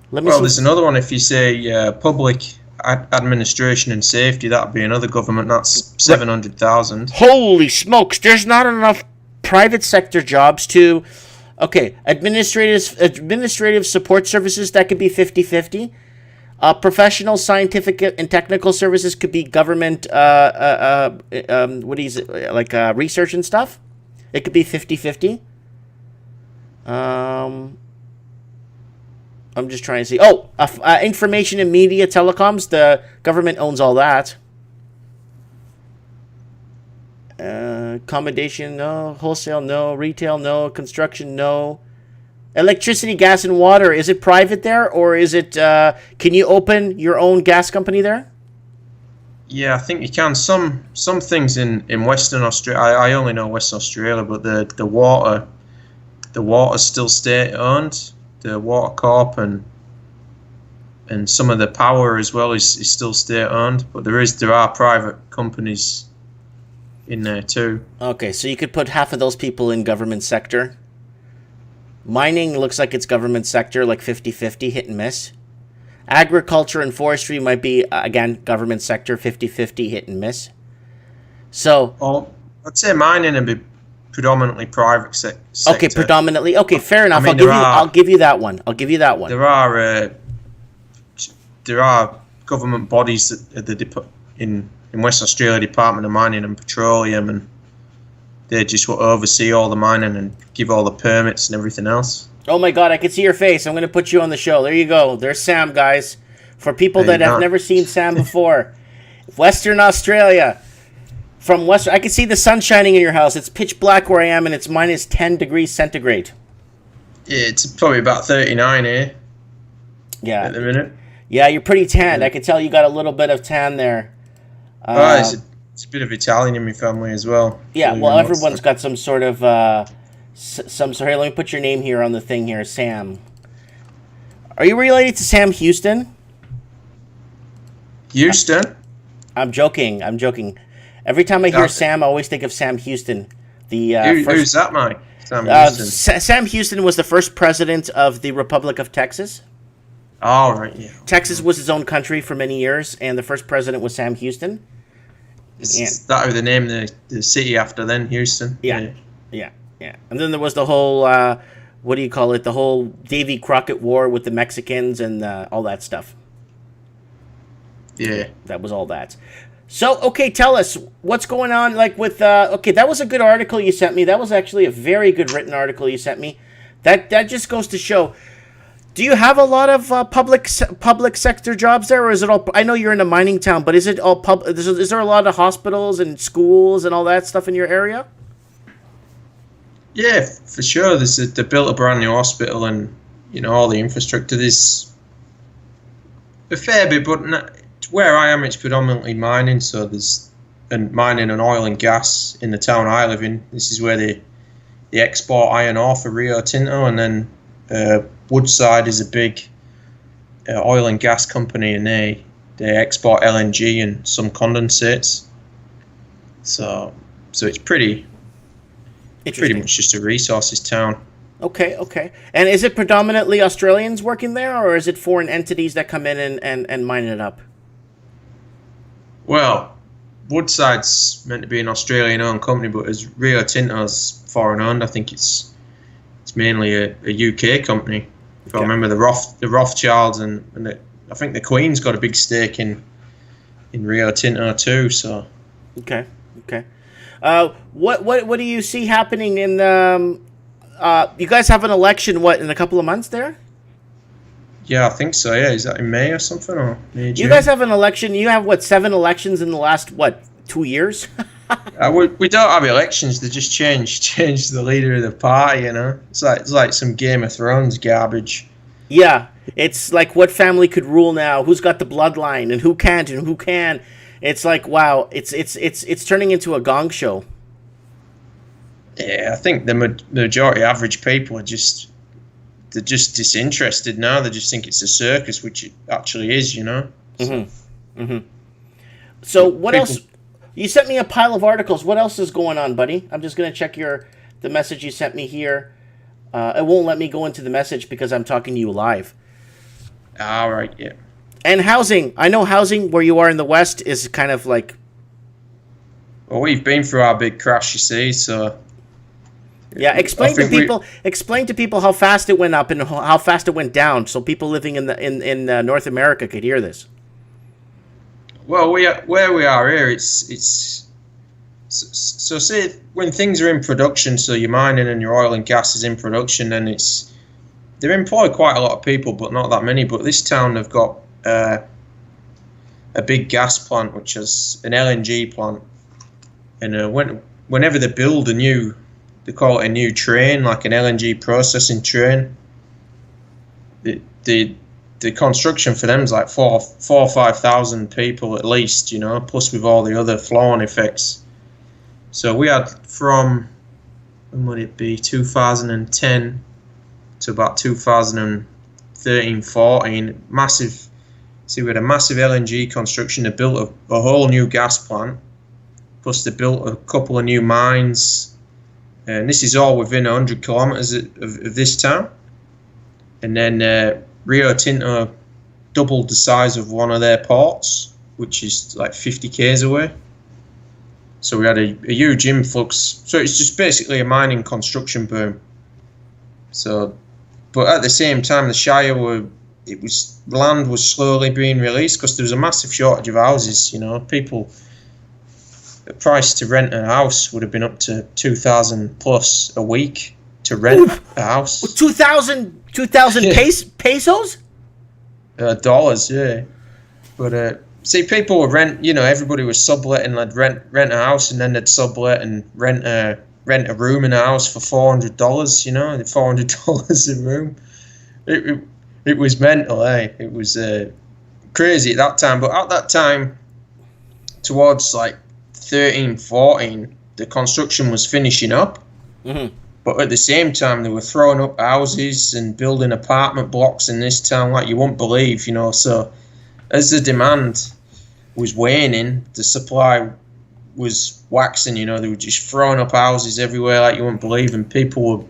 Let me Well, see. there's another one. If you say public administration and safety, that'd be another government. That's 700,000. Holy smokes! There's not enough private sector jobs to. Okay, administrative support services, that could be 50-50. Professional, scientific, and technical services could be government. Research and stuff. It could be 50-50. I'm just trying to see. Oh, information and media, telecoms. The government owns all that. Accommodation, no. Wholesale, no. Retail, no. Construction, no. Electricity, gas, and water. Is it private there, or is it? Can you open your own gas company there? Yeah, I think you can. Some things in Western Australia. I only know Western Australia, but the water's still state owned. The water corp and some of the power as well is still state owned. But there are private companies in there too. Okay, so you could put half of those people in government sector. Mining looks like it's government sector, like 50-50, hit and miss. Agriculture and forestry might be, again, government sector, 50-50, hit and miss. So... Oh, I'd say mining would be predominantly private sector. Okay, predominantly. Okay, fair enough. I mean, I'll give you that one. There are government bodies at in Western Australia, Department of Mining and Petroleum, and they just will oversee all the mining and give all the permits and everything else. Oh my God, I can see your face. I'm going to put you on the show. There you go. There's Sam, guys. For people that have never seen Sam before, Western Australia. From Western, I can see the sun shining in your house. It's pitch black where I am, and it's minus 10 degrees centigrade. Yeah, it's probably about 39 here. Yeah. At the minute. Yeah, you're pretty tanned. I can tell you got a little bit of tan there. It's a bit of Italian in my family as well. Yeah, well, everyone's got some sort of Here, let me put your name here on the thing here, Sam. Are you related to Sam Houston? Houston? I'm joking. Every time I hear Sam, I always think of Sam Houston. Who's that, Mike? Sam Houston. Sam Houston was the first president of the Republic of Texas. Oh, right, yeah. Texas was its own country for many years, and the first president was Sam Houston. Is that how they named the city after then, Houston? Yeah. And then there was the whole, the whole Davy Crockett War with the Mexicans and all that stuff. Yeah. That was all that. So, okay, tell us, what's going on, like, with, that was a good article you sent me. That was actually a very good written article you sent me. That just goes to show, do you have a lot of public sector jobs there, or is it all, I know you're in a mining town, but is it all is there a lot of hospitals and schools and all that stuff in your area? Yeah, for sure. They built a brand new hospital and, all the infrastructure. There's a fair bit, but where I am, it's predominantly mining. So there's mining and oil and gas in the town I live in. This is where they export iron ore for Rio Tinto, and then Woodside is a big oil and gas company, and they export LNG and some condensates. So it's pretty much just a resources town. Okay. And is it predominantly Australians working there, or is it foreign entities that come in and mine it up? Well, Woodside's meant to be an Australian-owned company, but as Rio Tinto's foreign-owned, I think it's mainly a UK company. If I remember, the Rothschilds and I think the Queen's got a big stake in Rio Tinto too. So. Okay. What do you see happening in you guys have an election in a couple of months there? Yeah, I think so. Yeah, is that in May or something, or May, June? You guys have an election. You have 7 elections in the last 2 years? We don't have elections. They just change the leader of the party. It's like some Game of Thrones garbage. Yeah, it's like what family could rule now? Who's got the bloodline and who can't and who can? It's like, wow, it's turning into a gong show. Yeah, I think the majority average people are just they're just disinterested now. They just think it's a circus, which it actually is, you know. So what else? You sent me a pile of articles. What else is going on, buddy? I'm just gonna check the message you sent me here. It won't let me go into the message because I'm talking to you live. All right, yeah. And housing. I know housing where you are in the West is kind of like. Well, we've been through our big crash, you see, so. Yeah, explain to people how fast it went up and how fast it went down, so people living in North America could hear this. Well, where we are here, it's so say when things are in production, so your mining and your oil and gas is in production, then they employ quite a lot of people, but not that many. But this town have got a big gas plant, which is an LNG plant, and whenever they build they call it a new train, like an LNG processing train. The construction for them is like 4,000 or 5,000 people at least, you know, plus with all the other flow-on effects. So we had from, when would it be, 2010 to about 2013, 14, massive. See, we had a massive LNG construction. They built a whole new gas plant, plus they built a couple of new mines. And this is all within 100 kilometers of this town. And then Rio Tinto doubled the size of one of their ports, which is like 50 k's away. So we had a huge influx. So it's just basically a mining construction boom. So, but at the same time, the Shire land was slowly being released because there was a massive shortage of houses. You know, the price to rent a house would have been up to 2,000 plus a week to rent a house. 2,000 pesos? Dollars, yeah. But see, people would rent. You know, everybody was subletting. They'd rent a house, and then they'd sublet and rent a room in a house for $400. You know, $400 a room. It was mental, eh? It was crazy at that time. But at that time, towards like 13, 14, the construction was finishing up. Mm-hmm. But at the same time, they were throwing up houses and building apartment blocks in this town like you won't believe, you know. So as the demand was waning, the supply was waxing, you know. They were just throwing up houses everywhere like you wouldn't believe. And people were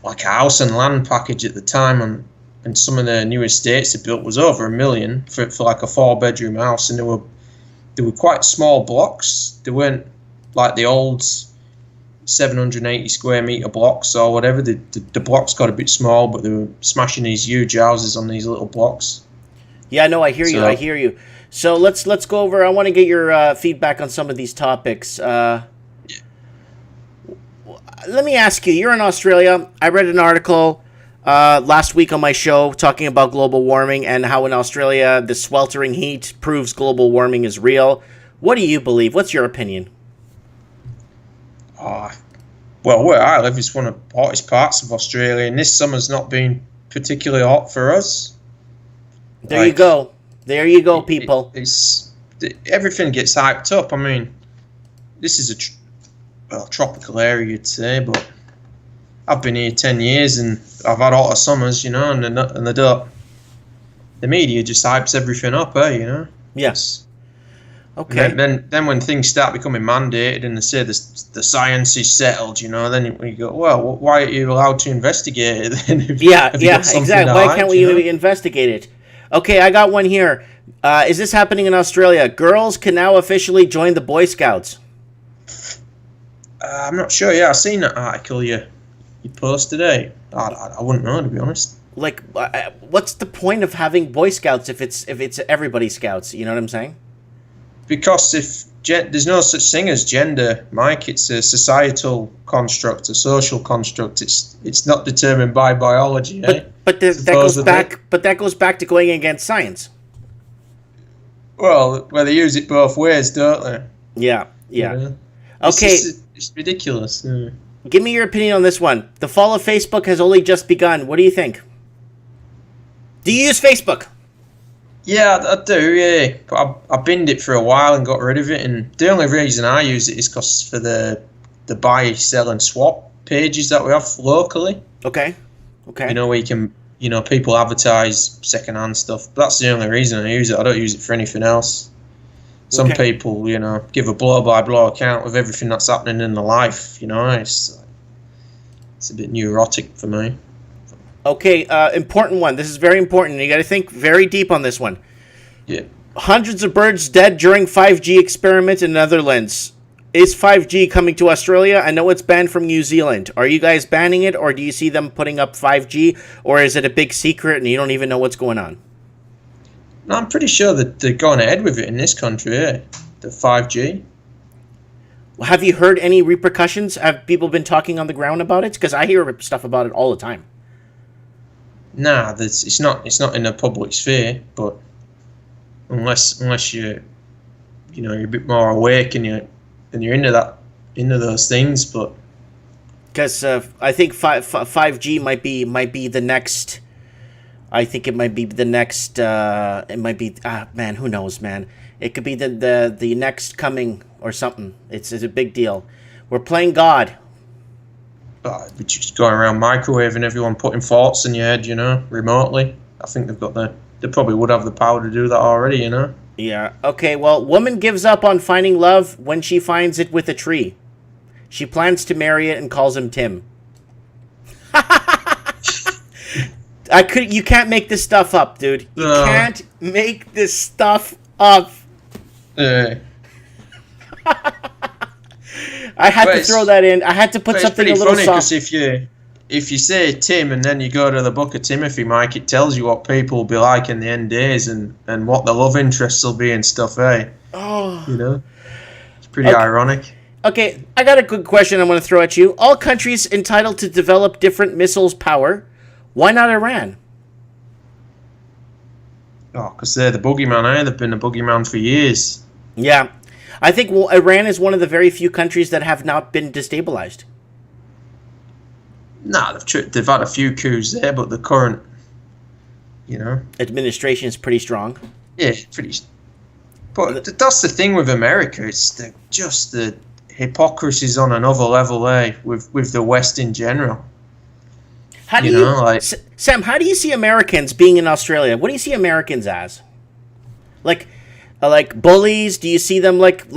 like a house and land package at the time and some of the new estates they built was over $1 million for like a 4-bedroom house. And they were quite small blocks. They weren't like the old 780 square meter blocks or whatever. The blocks got a bit small, but they were smashing these huge houses on these little blocks. Yeah, no, I hear you. So let's go over. I want to get your feedback on some of these topics. Let me ask you. You're in Australia. I read an article last week on my show talking about global warming and how in Australia the sweltering heat proves global warming is real. What do you believe? What's your opinion? Well, where I live is one of the hottest parts of Australia, and this summer's not been particularly hot for us. There you go, people. Everything gets hyped up. I mean, this is a tropical area, you'd say, but I've been here 10 years and I've had hotter summers, you know, and they don't. The media just hypes everything up, you know. Yes. Okay. Then when things start becoming mandated and they say the science is settled, you know, then you go, well, why aren't you allowed to investigate it then? Exactly. Why can't we investigate it? Okay, I got one here. Is this happening in Australia? Girls can now officially join the Boy Scouts. I'm not sure. Yeah, I seen that article you posted today. I wouldn't know, to be honest. Like, what's the point of having Boy Scouts if it's everybody Scouts? You know what I'm saying? Because there's no such thing as gender, Mike. It's a societal construct, a social construct. It's not determined by biology. But that goes back to going against science. Well, they use it both ways, don't they? Yeah. Yeah. Okay. It's ridiculous. Yeah. Give me your opinion on this one. The fall of Facebook has only just begun. What do you think? Do you use Facebook? Yeah, I do, yeah. But I binned it for a while and got rid of it. And the only reason I use it is because for the buy, sell and swap pages that we have locally. Okay. Okay. You know, where you can, people advertise secondhand stuff. But that's the only reason I use it. I don't use it for anything else. Some people, give a blow-by-blow account of everything that's happening in their life. It's a bit neurotic for me. Okay, important one. This is very important. You got to think very deep on this one. Yeah. Hundreds of birds dead during 5G experiment in Netherlands. Is 5G coming to Australia? I know it's banned from New Zealand. Are you guys banning it, or do you see them putting up 5G, or is it a big secret and you don't even know what's going on? No, I'm pretty sure that they're going ahead with it in this country, the 5G. Have you heard any repercussions? Have people been talking on the ground about it? Because I hear stuff about it all the time. Nah, it's not in the public sphere, but unless you're a bit more awake and you're into those things, but because I think 5G might be the next. I think it might be the next. It might be man, who knows, man. It could be the next coming or something. It's a big deal. We're playing God. We're just going around microwaving everyone, putting thoughts in your head, remotely. I think they probably would have the power to do that already, Yeah. Okay, well, woman gives up on finding love when she finds it with a tree. She plans to marry it and calls him Tim. You can't make this stuff up, dude. You can't make this stuff up. I had to throw that in. I had to put something a little funny soft. Because if you say Tim and then you go to the Book of Timothy, Mike, it tells you what people will be like in the end days and what the love interests will be and stuff, eh? Oh. It's pretty ironic. Okay, I got a good question I'm going to throw at you. All countries entitled to develop different missiles power. Why not Iran? Oh, because they're the boogeyman, eh? They've been the boogeyman for years. Yeah. I think Iran is one of the very few countries that have not been destabilized. Nah, they've had a few coups there, but the current, administration is pretty strong. Yeah, pretty. But that's the thing with America. It's the hypocrisy's on another level, with the West in general. How do you, Sam? How do you see Americans being in Australia? What do you see Americans as? Like bullies? Do you see them like?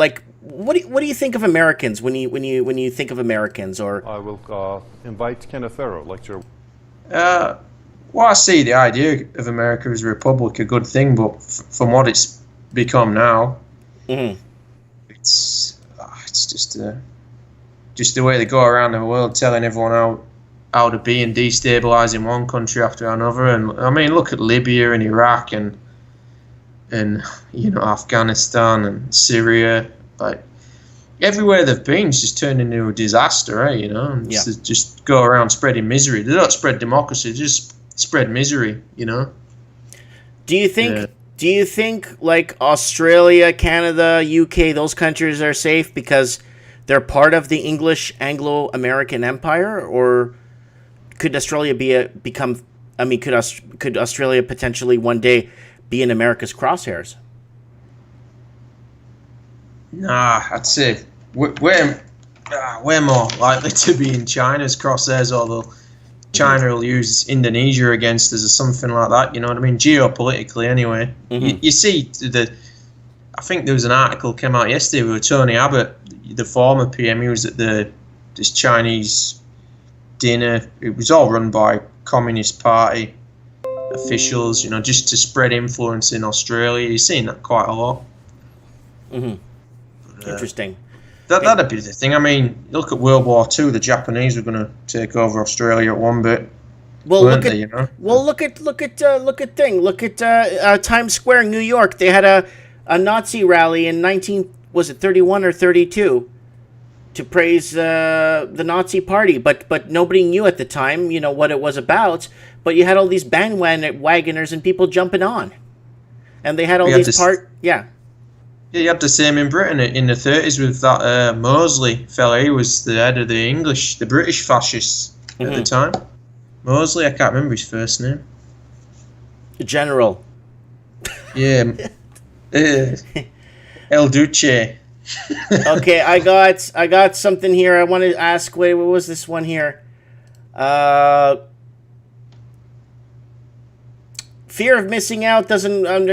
What do you think of Americans when you think of Americans? Or I will invite Kenneth Farrow, lecturer. Well, I see the idea of America as a republic a good thing, but from what it's become now, it's just the way they go around the world telling everyone how to be and destabilizing one country after another. And I mean, look at Libya and Iraq and Afghanistan and Syria. Like everywhere they've been, it's just turned into a disaster, And just go around spreading misery. They don't spread democracy; they just spread misery, Do you think like Australia, Canada, UK, those countries are safe because they're part of the English Anglo-American Empire, or could Australia could Australia potentially one day be in America's crosshairs? Nah, I'd say we're more likely to be in China's crosshairs, although China will use Indonesia against us or something like that, you know what I mean? Geopolitically, anyway. You see, I think there was an article came out yesterday where Tony Abbott, the former PM, he was at this Chinese dinner. It was all run by Communist Party officials, just to spread influence in Australia. You've seen that quite a lot. Interesting. That'd be the thing. I mean, look at World War II. The Japanese were going to take over Australia at one bit. Well, look at Times Square in New York. They had a Nazi rally in 31 or 32 to praise the Nazi Party, but nobody knew at the time, what it was about. But you had all these bandwagoners and people jumping on, and they had all these Yeah, you had the same in Britain in the 30s with that Mosley fella. He was the head of the British fascists at the time. Mosley, I can't remember his first name. General. Yeah. El Duce. Okay, I got something here. I want to ask. Wait, what was this one here? Fear of missing out does not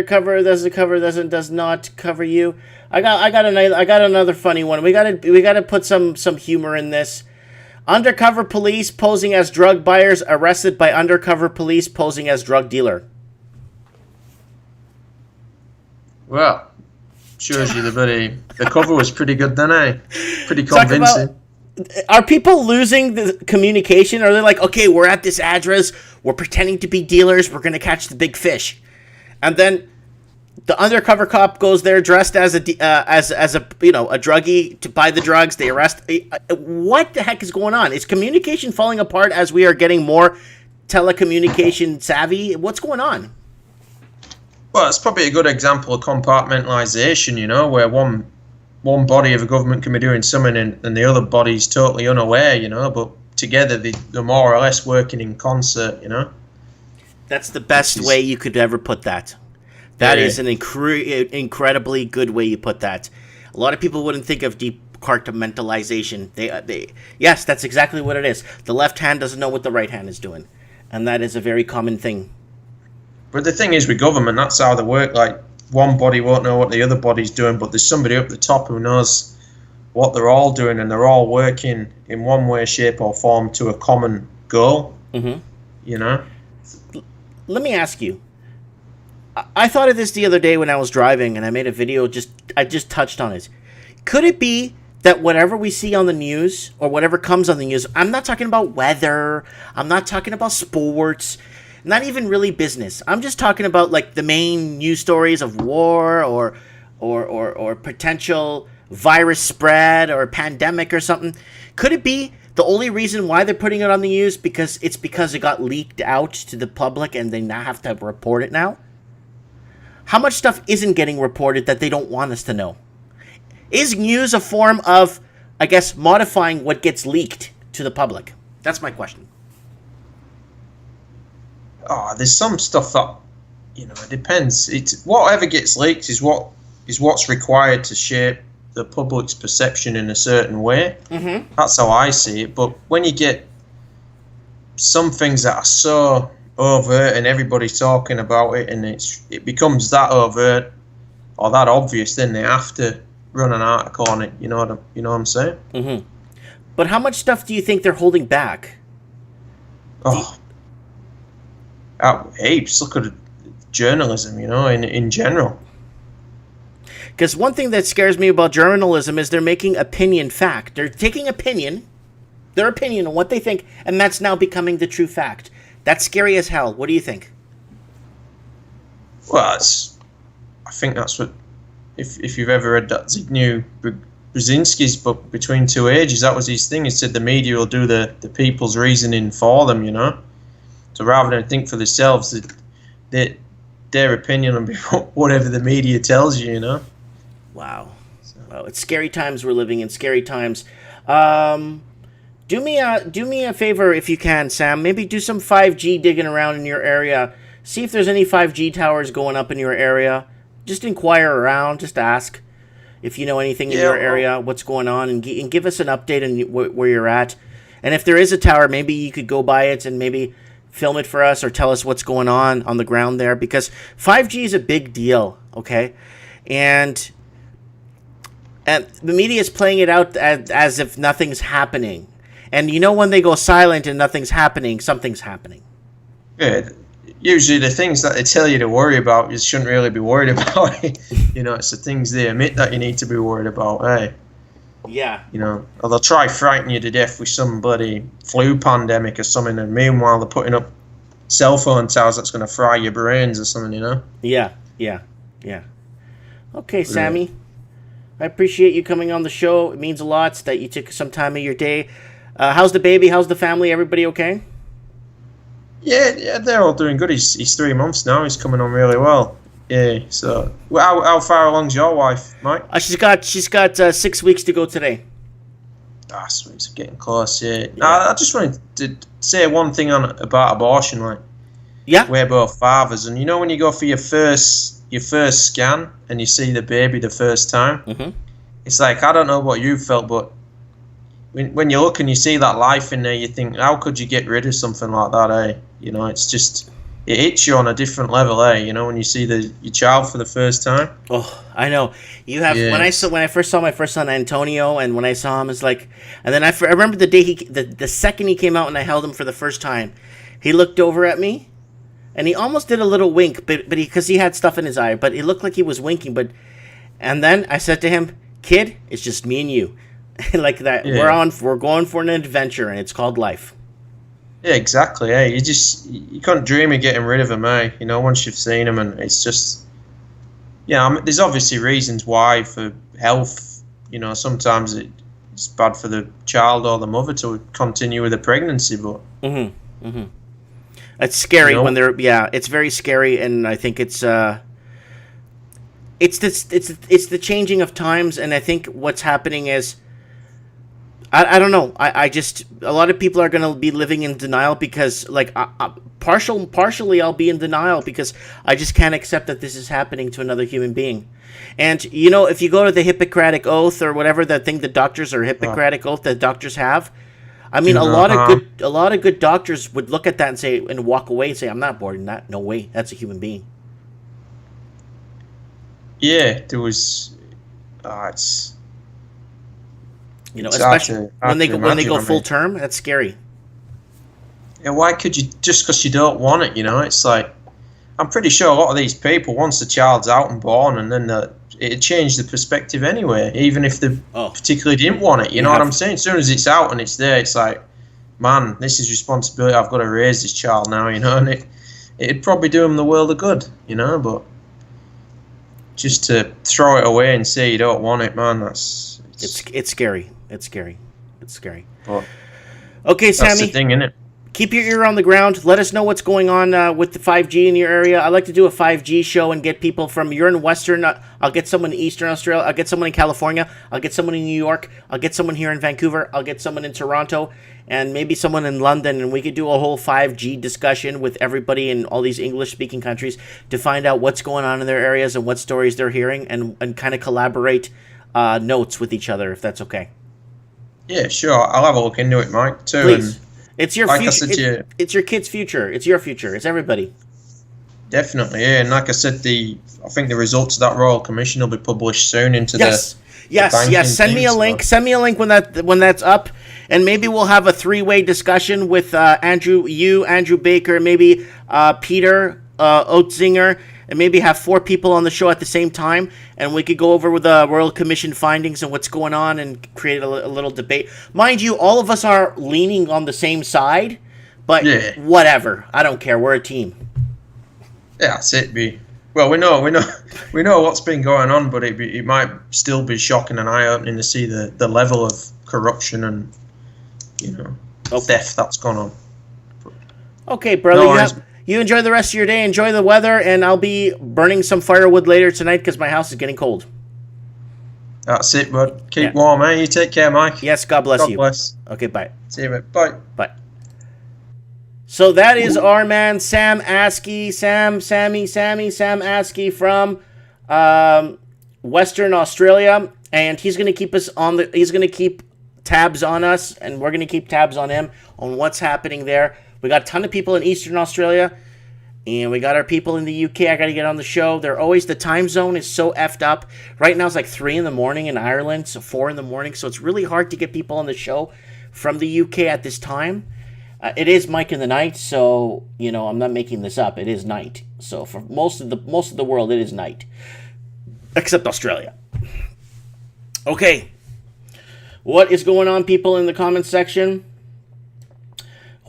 cover you. I got another funny one. We gotta put some humor in this. Undercover police posing as drug buyers arrested by undercover police posing as drug dealer. Well, shows you the cover was pretty good then, eh? Pretty convincing. Are people losing the communication? Are they like, okay, we're at this address, we're pretending to be dealers, we're gonna catch the big fish, and then the undercover cop goes there dressed as a druggie to buy the drugs. They arrest. What the heck is going on? Is communication falling apart as we are getting more telecommunication savvy? What's going on? Well, it's probably a good example of compartmentalization, where one body of a government can be doing something and the other body's totally unaware, but together they're more or less working in concert, That's the best way you could ever put that. That is an incredibly good way you put that. A lot of people wouldn't think of departmentalization. Yes, that's exactly what it is. The left hand doesn't know what the right hand is doing, and that is a very common thing. But the thing is with government, that's how they work. Like, one body won't know what the other body's doing, but there's somebody up the top who knows what they're all doing, and they're all working in one way, shape, or form to a common goal. Mm-hmm. Let me ask you. I thought of this the other day when I was driving, and I made a video. I just touched on it. Could it be that whatever we see on the news, or whatever comes on the news, I'm not talking about weather, I'm not talking about sports, not even really business. I'm just talking about like the main news stories of war or potential virus spread or pandemic or something. Could it be the only reason why they're putting it on the news because it got leaked out to the public and they now have to report it now? How much stuff isn't getting reported that they don't want us to know? Is news a form of, I guess, modifying what gets leaked to the public? That's my question. Oh, there's some stuff that, it depends. It's whatever gets leaked is what's required to shape the public's perception in a certain way. Mm-hmm. That's how I see it. But when you get some things that are so overt and everybody's talking about it and it becomes that overt or that obvious, then they have to run an article on it. You know what I'm saying? Mm-hmm. But how much stuff do you think they're holding back? Heaps. Look at journalism, in general. Because one thing that scares me about journalism is they're making opinion fact. They're taking their opinion on what they think, and that's now becoming the true fact. That's scary as hell. What do you think? Well, I think that's what, if you've ever read that Zbigniew Brzezinski's book, Between Two Ages, that was his thing. He said the media will do the people's reasoning for them, So rather than think for themselves, their opinion will be whatever the media tells you, Wow. Well, it's scary times we're living in, scary times. Do me a favor if you can, Sam. Maybe do some 5G digging around in your area. See if there's any 5G towers going up in your area. Just inquire around. Just ask if you know anything in your area, what's going on, and give us an update on where you're at. And if there is a tower, maybe you could go by it and maybe film it for us or tell us what's going on the ground there, because 5G is a big deal, okay? And the media is playing it out as if nothing's happening. And when they go silent and nothing's happening, something's happening. Yeah, usually the things that they tell you to worry about, you shouldn't really be worried about. It's the things they admit that you need to be worried about, eh? Yeah. Or they'll try frighten you to death with some bloody flu pandemic or something, and meanwhile they're putting up cell phone towers that's going to fry your brains or something, Yeah. Okay, Sammy. I appreciate you coming on the show. It means a lot that you took some time of your day. How's the baby? How's the family? Everybody okay? Yeah, they're all doing good. He's 3 months now. He's coming on really well. Yeah. So, how far along's your wife, Mike? She's got 6 weeks to go today. Sweet. It's getting close. Yeah. I just wanted to say one thing about abortion. Like, we're both fathers, and when you go for your first scan and you see the baby the first time, mm-hmm. It's like, I don't know what you felt, but when you look and you see that life in there, you think, how could you get rid of something like that, eh? It's just, it hits you on a different level, eh? You know, when you see your child for the first time. Oh, I know. You have when I first saw my first son Antonio, and when I saw him, it's like, and then I remember the day the second he came out and I held him for the first time, he looked over at me, and he almost did a little wink, but because he had stuff in his eye, but it looked like he was winking, and then I said to him, "Kid, it's just me and you," like that. Yeah. We're going for an adventure, and it's called life. Yeah, exactly. Hey, you can't dream of getting rid of them, eh? You know, once you've seen them, and it's just, yeah. I mean, there's obviously reasons why for health. You know, sometimes it's bad for the child or the mother to continue with the pregnancy, but it's scary when they're it's very scary, and I think it's the changing of times, and I think what's happening is. I don't know. I just a lot of people are going to be living in denial because like partially I'll be in denial because I just can't accept that this is happening to another human being. And you know, if you go to the Hippocratic Oath or whatever that thing the doctors or Hippocratic Oath that doctors have, I mean a lot of good doctors would look at that and say and walk away and say I'm not bored in that. No way. That's a human being. Yeah, there was it's you know, especially when they go full term, that's scary. Yeah, why could you just because you don't want it? You know, it's like I'm pretty sure a lot of these people, once the child's out and born, and then it changed the perspective anyway. Even if they particularly didn't want it, you know what I'm saying? As soon as it's out and it's there, it's like, man, this is responsibility. I've got to raise this child now, you know, and it'd probably do them the world of good, you know. But just to throw it away and say you don't want it, man, it's scary. It's scary. It's scary. Well, okay, Sammy. That's the thing, isn't it? Keep your ear on the ground. Let us know what's going on with the 5G in your area. I like to do a 5G show and get people from, you're in Western, I'll get someone in Eastern Australia, I'll get someone in California, I'll get someone in New York, I'll get someone here in Vancouver, I'll get someone in Toronto, and maybe someone in London, and we could do a whole 5G discussion with everybody in all these English-speaking countries to find out what's going on in their areas and what stories they're hearing and kind of collaborate notes with each other, if that's okay. Yeah, sure. I'll have a look into it, Mike, too. Please. And it's your like future. It's your kid's future. It's your future. It's everybody. Definitely, yeah. And like I said, I think the results of that Royal Commission will be published soon into Yes. Send me a link. Send me a link when that's up, and maybe we'll have a 3-way discussion with Andrew Baker, maybe Peter Oetzinger, and maybe have 4 people on the show at the same time, and we could go over with the Royal Commission findings and what's going on and create a little debate. Mind you, all of us are leaning on the same side, but whatever. I don't care. We're a team. Yeah, that's it. Well, we know what's been going on, but it might still be shocking and eye-opening to see the level of corruption and theft that's gone on. Okay, brother. You enjoy the rest of your day. Enjoy the weather, and I'll be burning some firewood later tonight because my house is getting cold. That's it, bud. Keep warm, eh? You take care, Mike. Yes, God bless you. God bless. Okay, bye. See you, mate. Bye. Bye. So that is our man Sam Askey, Sam Askey from Western Australia, and he's going to keep us he's going to keep tabs on us, and we're going to keep tabs on him on what's happening there. We got a ton of people in Eastern Australia, and we got our people in the UK. I got to get on the show. The time zone is so effed up. Right now it's like 3 in the morning in Ireland, so 4 in the morning, so it's really hard to get people on the show from the UK at this time. It is Mike in the night, so, I'm not making this up. It is night. So for most of the world, it is night. Except Australia. Okay. What is going on, people, in the comments section?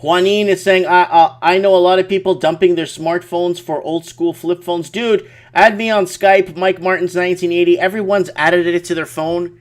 Juanine is saying, I know a lot of people dumping their smartphones for old school flip phones. Dude, add me on Skype, Mike Martin's 1980. Everyone's added it to their phone.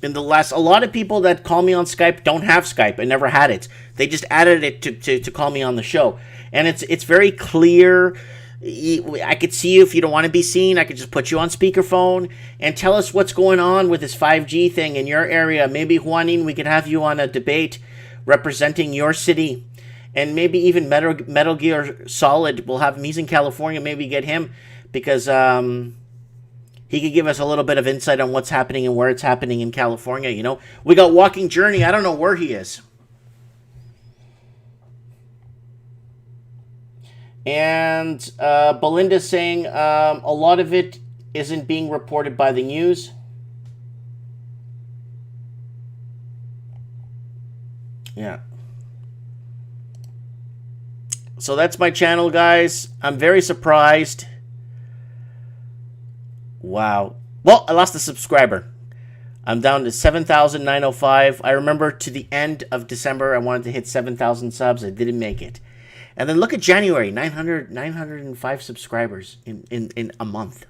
A lot of people that call me on Skype don't have Skype. I never had it. They just added it to call me on the show. And it's very clear. I could see you if you don't want to be seen. I could just put you on speakerphone and tell us what's going on with this 5G thing in your area. Maybe, Juanine, we could have you on a debate representing your city, and maybe even Metal Gear Solid. We'll have him. He's in California. Maybe get him because he could give us a little bit of insight on what's happening and where it's happening in California. We got Walking Journey. I don't know where he is. And Belinda's saying a lot of it isn't being reported by the news. Yeah. So that's my channel, guys. I'm very surprised. Wow. Well, I lost a subscriber. I'm down to 7,905. I remember to the end of December, I wanted to hit 7,000 subs. I didn't make it. And then look at January, 905 subscribers in a month.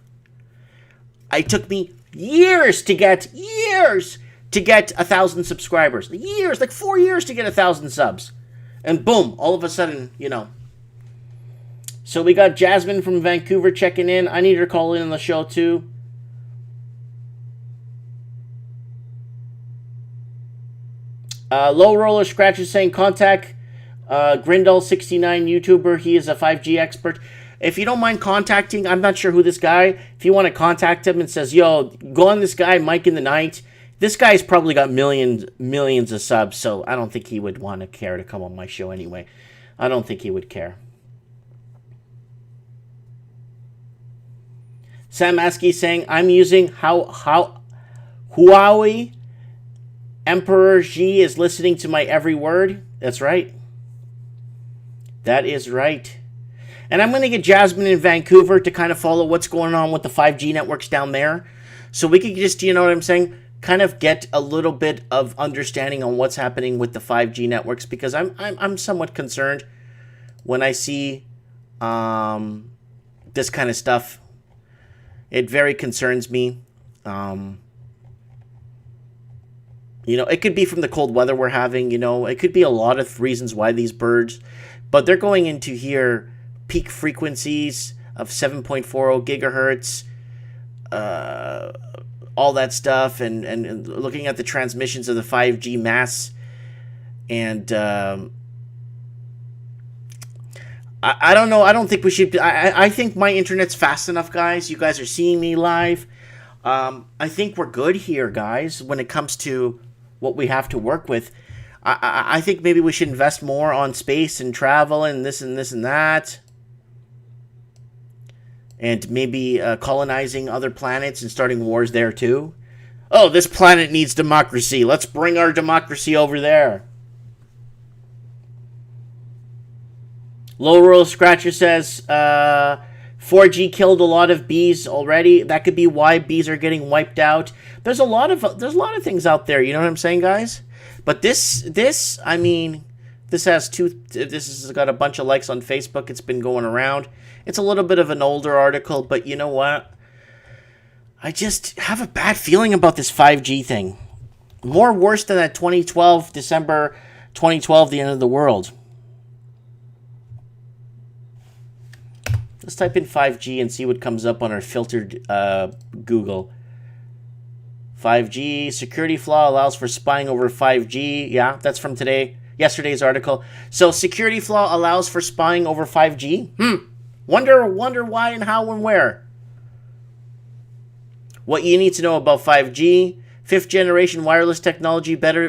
It took me years to get 1,000 subscribers. Years, like 4 years to get 1,000 subs. And boom, all of a sudden, you know. So we got Jasmine from Vancouver checking in. I need her to call in on the show too. Low Roller Scratch is saying contact Grindel69 YouTuber. He is a 5G expert. If you don't mind contacting, I'm not sure who this guy. If you want to contact him and says, yo, go on this guy, Mike in the Night. This guy's probably got millions of subs, so I don't think he would want to care to come on my show anyway. I don't think he would care. Sam Askey saying, I'm using Huawei. Emperor Xi is listening to my every word. That's right. That is right. And I'm going to get Jasmine in Vancouver to kind of follow what's going on with the 5G networks down there. So we could just, you know what I'm saying, kind of get a little bit of understanding on what's happening with the 5G networks, because I'm somewhat concerned when I see this kind of stuff. It very concerns me. You know, it could be from the cold weather we're having, you know. It could be a lot of reasons why these birds, but they're going into here peak frequencies of 7.40 gigahertz, all that stuff, and looking at the transmissions of the 5G mass. And I don't know. I don't think we should. I think my internet's fast enough, guys. You guys are seeing me live. I think we're good here, guys, when it comes to what we have to work with. I think maybe we should invest more on space and travel and this and this and that. And maybe colonizing other planets and starting wars there too. Oh, this planet needs democracy. Let's bring our democracy over there. Low Roll Scratcher says 4G killed a lot of bees already. That could be why bees are getting wiped out. There's a lot of things out there. You know what I'm saying, guys? But this I mean, this has got a bunch of likes on Facebook. It's been going around. It's a little bit of an older article, but you know what? I just have a bad feeling about this 5G thing. More worse than that 2012, December 2012, the end of the world. Let's type in 5G and see what comes up on our filtered Google. 5G, security flaw allows for spying over 5G. Yeah, that's from yesterday's article. So security flaw allows for spying over 5G? Wonder why and how and where. What you need to know about 5G. 5th generation wireless technology better